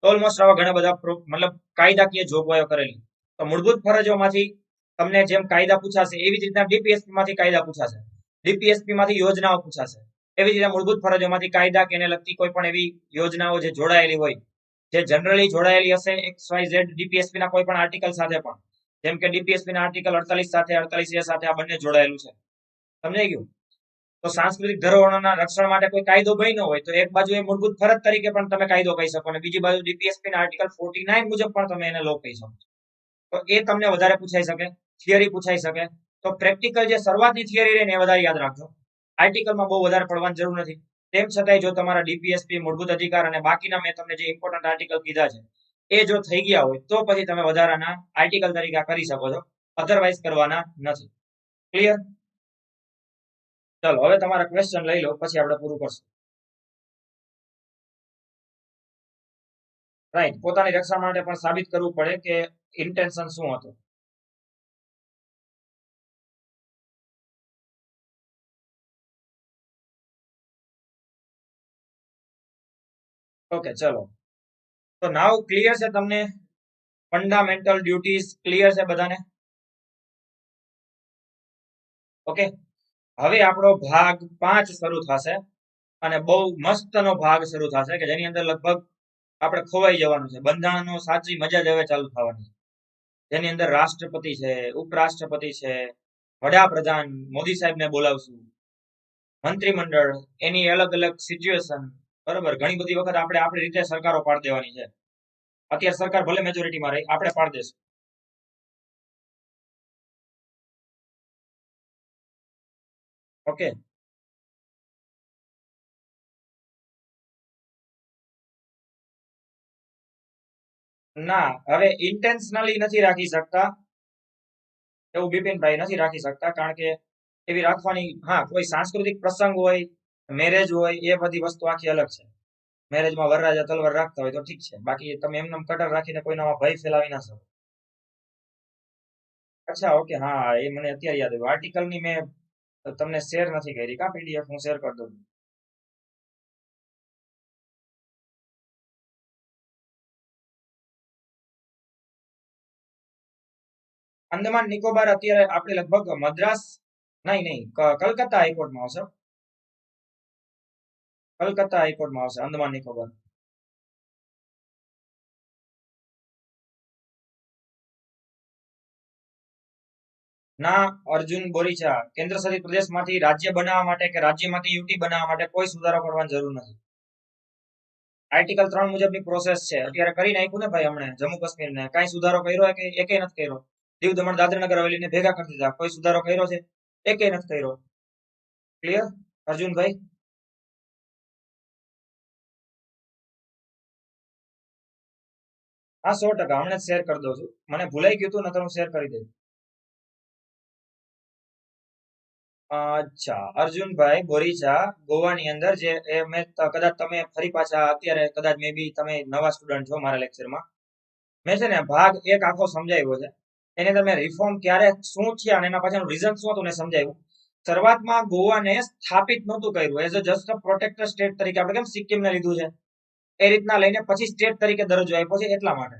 ઓલમોસ્ટ આવા ઘણા બધા મતલબ કાયદાકીય જોગવાઈઓ કરેલી. તો મૂળભૂત ફરજોમાંથી તમને જેમ કાયદા પૂછાશે એવી જ રીતના ડીપીએસપી માંથી કાયદા પૂછાશે, ડીપીએસપી માંથી યોજનાઓ પૂછાશે. એવી જ રીતે મૂળભૂત ફરજોમાંથી કાયદા કે એને લગતી કોઈ પણ એવી યોજનાઓ જે જોડાયેલી હોય, જે જનરલી જોડાયેલી હશે XYZ ડીપીએસપી ના કોઈ પણ આર્ટિકલ સાથે, પણ જેમ કે ડીપીએસપી ના આર્ટિકલ 48 સાથે 48A સાથે આ બંને જોડાયેલું છે. સમજાઈ ગયું? તો સાંસ્કૃતિક ધરોહરોના રક્ષણ માટે કોઈ કાયદો બન્યો હોય તો એક બાજુ એ મૂળભૂત ફરજ તરીકે પણ તમે કાયદો કહી શકો, અને બીજી બાજુ ડીપીએસપી ના આર્ટિકલ 49 મુજબ પણ તમે એને લો કહી શકો. તો એ તમને વધારે પૂછાઈ શકે, થિયરી પૂછાઈ શકે. તો પ્રેક્ટિકલ જે શરૂઆતની થિયરી રહે ને એ વધારે યાદ રાખજો. આર્ટિકલમાં બહુ વધારે પડવાની જરૂર નથી. તેમ છતાંય જો તમારા ડીપીએસપી, મૂળભૂત અધિકાર અને બાકીના મેં તમને જે ઇમ્પોર્ટન્ટ આર્ટિકલ કીધા છે એ જો થઈ ગયા હોય તો પછી તમે વધારાના આર્ટિકલ તરીકે કરી શકો છો, અધરવાઇઝ કરવાના નથી. ક્લિયર? ચલો, હવે તમારા ક્વેશ્ચન લઈ લો પછી આપણે પૂરું કરશું. રાઈટ, પોતાની રક્ષા માટે પણ સાબિત કરવું પડે કે ઇન્ટેન્શન શું હતું. ઓકે, ચલો, તો નાવ ક્લિયર છે તમને? ફંડામેન્ટલ ડ્યુટીઝ ક્લિયર છે બધાને? ઓકે, હવે આપણો ભાગ 5 શરૂ થશે અને બહુ મસ્તનો ભાગ શરૂ થશે કે જેની અંદર લગભગ આપણે ખોવાઈ જવાનું છે. બંધારણનો સાચી મજા જ હવે ચાલુ થવાની છે, જેની અંદર રાષ્ટ્રપતિ છે, ઉપરાષ્ટ્રપતિ છે, વડાપ્રધાન મોદી સાહેબને બોલાવશું, મંત્રીમંડળ, એની અલગ અલગ સિચ્યુએશન, બરોબર. ઘણી બધી વખત આપણે આપણી રીતે સરકારો પાડી દેવાની છે. અત્યારે સરકાર ભલે મેજોરિટીમાં રહી, આપણે પાડી દેશું. ઓકે, ના, હવે ઇન્ટેન્શનલી નથી રાખી શકતા એવું બિપિનભાઈ, નથી રાખી શકતા, કારણ કે એવી રાખવાની, હા, કોઈ સાંસ્કૃતિક પ્રસંગ હોય, મેરેજ હોય, એ બધી વસ્તુ આખી અલગ છે. મેરેજમાં વરરાજા તલવાર રાખતા હોય તો ઠીક છે, બાકી તમે એમને કટર રાખીને કોઈનામાં ભય ફેલાવી ના શકો. અચ્છા, ઓકે, હા, એ મને અત્યારે યાદ આવ્યું. આર્ટિકલની મેં તમને શેર નથી કરી, કા પીડીએફ હું શેર કરી દઉં. અંદમાન નિકોબાર અત્યારે આપણે લગભગ મદ્રાસ, નહીં, કલકત્તા હાઈકોર્ટમાં આવશે. કલકત્તા હાઈકોર્ટમાં આવશે અંદમાન નિકોબાર. ના, અર્જુન બોરીચા, કેન્દ્ર શાસિત પ્રદેશમાંથી રાજ્ય બનાવવા માટે કે રાજ્યમાંથી યુટી બનાવવા માટે કોઈ સુધારો કરવાની જરૂર નથી. આર્ટિકલ 3 મુજબની પ્રોસેસ છે. અત્યારે કરી નાખ્યું ને ભાઈ, હમણે જમ્મુ કાશ્મીર ને કઈ સુધારો કર્યો કે એકે નથી કર્યો. દીવ દમણ દાદરા નગર હવેલીને ભેગા કરી દીધા, કોઈ સુધારો કર્યો છે? એકે નથી કર્યો. ક્લિયર અર્જુનભાઈ? હા, 100%, હમણાં શેર કરી દઉં છું. મને ભૂલાઈ ગયું હતું, નકર હું શેર કરી દઈશ. અચ્છા, અર્જુનભાઈ બોરીચા ગોવાની અંદર જે મેં કદાચ તમે ફરી પાછા અત્યારે કદાચ મે બી તમે નવા સ્ટુડન્ટ છો મારા લેક્ચરમાં, મેં છે ને ભાગ 1 આખો સમજાવ્યો છે. એની અંદર મેં રિફોર્મ ક્યારે શું થયા અને એના પાછળનું રીઝન શું હતું ને સમજાવ્યું. શરૂઆતમાં ગોવાને સ્થાપિત નહોતું કર્યું as a just a protractor state તરીકે, આપણે કેમ સિક્કિમને લીધું છે એ રીતના લઈને પછી સ્ટેટ તરીકે દરજ્જો આપ્યો છે, એટલા માટે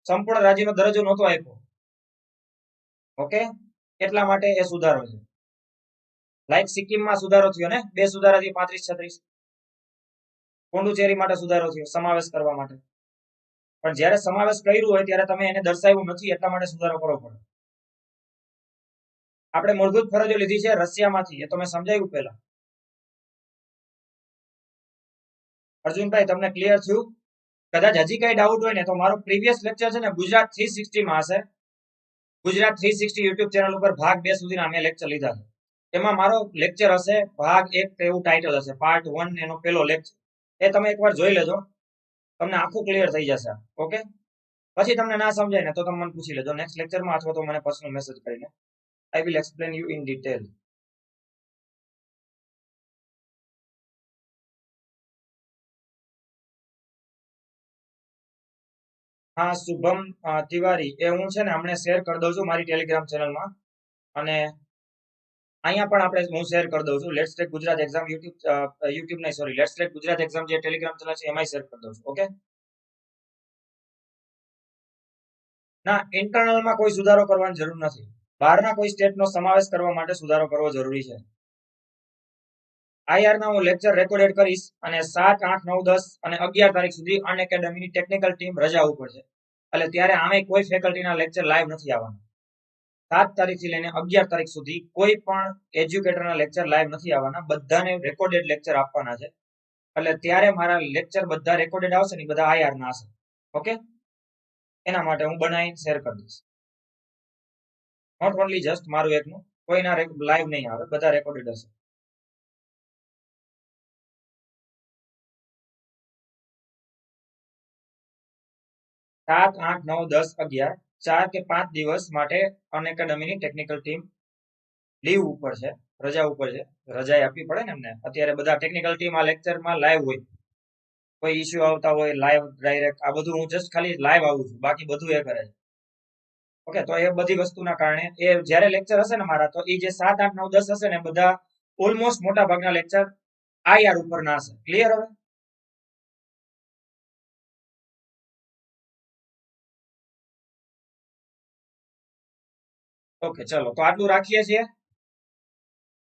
સંપૂર્ણ રાજ્યનો દરજ્જો નહોતો આપ્યો. ઓકે, એટલા માટે એ સુધારો છે. લાઈક સિક્કિમમાં સુધારો થયો ને, 2 સુધારા થયો, 35-36. પોંડુચેરી માટે સુધારો થયો સમાવેશ કરવા માટે. પણ જ્યારે સમાવેશ કર્યું હોય ત્યારે તમે એને દર્શાવ્યું નથી, એટલા માટે સુધારો કરવો પડે. આપણે મૂળભૂત ફરજો લીધી છે રશિયામાંથી, એ તો મેં સમજાવ્યું પહેલા. અર્જુનભાઈ, તમને ક્લિયર થયું? કદાચ હજી કઈ ડાઉટ હોય ને તો મારો પ્રીવિયસ લેક્ચર છે ને ગુજરાત 360 માં હશે. ગુજરાત 360 યુટ્યુબ ચેનલ ઉપર ભાગ 2 સુધીના મેં લેક્ચર લીધા છે. એમાં મારો લેક્ચર હશે ભાગ 1 એવું ટાઇટલ હશે, પાર્ટ 1 એનો પહેલો લેક્ચર. એ તમે એકવાર જોઈ લેજો, તમને આખું ક્લિયર થઈ જશે. ઓકે, પછી તમને ના સમજાય ને તો તમે મને પૂછી લેજો નેક્સ્ટ લેક્ચરમાં, અથવા તો મને પર્સનલ મેસેજ કરીને. I will explain you in detail. હા, શુભમ તિવારી, એ હું છે ને હમણાં શેર કરી દઉં છું મારી ટેલિગ્રામ ચેનલમાં, અને અહીંયા પણ આપણે હું શેર કરી દઉં છું. Let's take Gujarat exam YouTube નહીં, sorry, let's take Gujarat exam જે ટેલિગ્રામ ચેનલ છે એમાંય શેર કરી દઉં છું. ઓકે, ના, ઇન્ટરનલમાં કોઈ સુધારો કરવાની જરૂર નથી. બહારના કોઈ સ્ટેટનો સમાવેશ કરવા માટે સુધારો કરવો જરૂરી છે. આઈઆર ના હું લેક્ચર રેકોર્ડેડ કરીશ, અને 7, 8, 9, 10 અને 11 તારીખ સુધી અનએકેડમીની ટેકનિકલ ટીમ રજા ઉપર છે. એટલે ત્યારે આમે કોઈ ફેકલ્ટીના લેક્ચર લાઈવ નથી આવવાના. 7 તારીખથી લઈને 11 તારીખ સુધી કોઈ પણ એજ્યુકેટરના લેક્ચર લાઈવ નથી આવવાના. બધાને રેકોર્ડેડ લેક્ચર આપવાના છે. એટલે ત્યારે મારા લેક્ચર બધા રેકોર્ડેડ આવશે ને, બધા આઈઆર ના હશે. ઓકે, એના માટે હું બનાવીને શેર કરી દઈશ. નોટ ઓનલી જસ્ટ મારું એકનું, કોઈના લાઈવ નહીં આવે, બધા રેકોર્ડેડ હશે. 7, 8, 9, 10, 11 4 કે 5 દિવસ માટે અનએકેડમીની ટેકનિકલ ટીમ લીવ ઉપર છે, રજા ઉપર છે. રજા આપવી પડે ને એમને. અત્યારે બધા ટેકનિકલ ટીમ આ લેક્ચરમાં લાઈવ હોય. કોઈ ઇશ્યુ આવતા હોય લાઈવ ડાયરેક્ટ, આ બધું હું જસ્ટ ખાલી લાઈવ આવું છું, બાકી બધું એ કરે છે. ઓકે, તો એ બધી વસ્તુના કારણે એ જ્યારે લેક્ચર હશે ને મારા, તો એ જે 7, 8, 9, 10 હશે ને, બધા ઓલમોસ્ટ મોટા ભાગના લેક્ચર આઈઆર ઉપર ના હશે. ક્લિયર હવે? ઓકે, ચલો તો આટલું રાખીએ છીએ.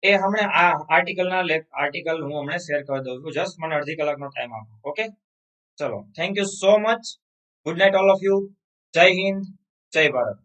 એ હમણાં આ આર્ટિકલ હું હમણાં શેર કરી દઉં છું. જસ્ટ મને અડધી કલાકનો ટાઈમ આપો. ઓકે, ચલો, thank you so much. Good night all of you. જય હિન્દ, જય ભારત.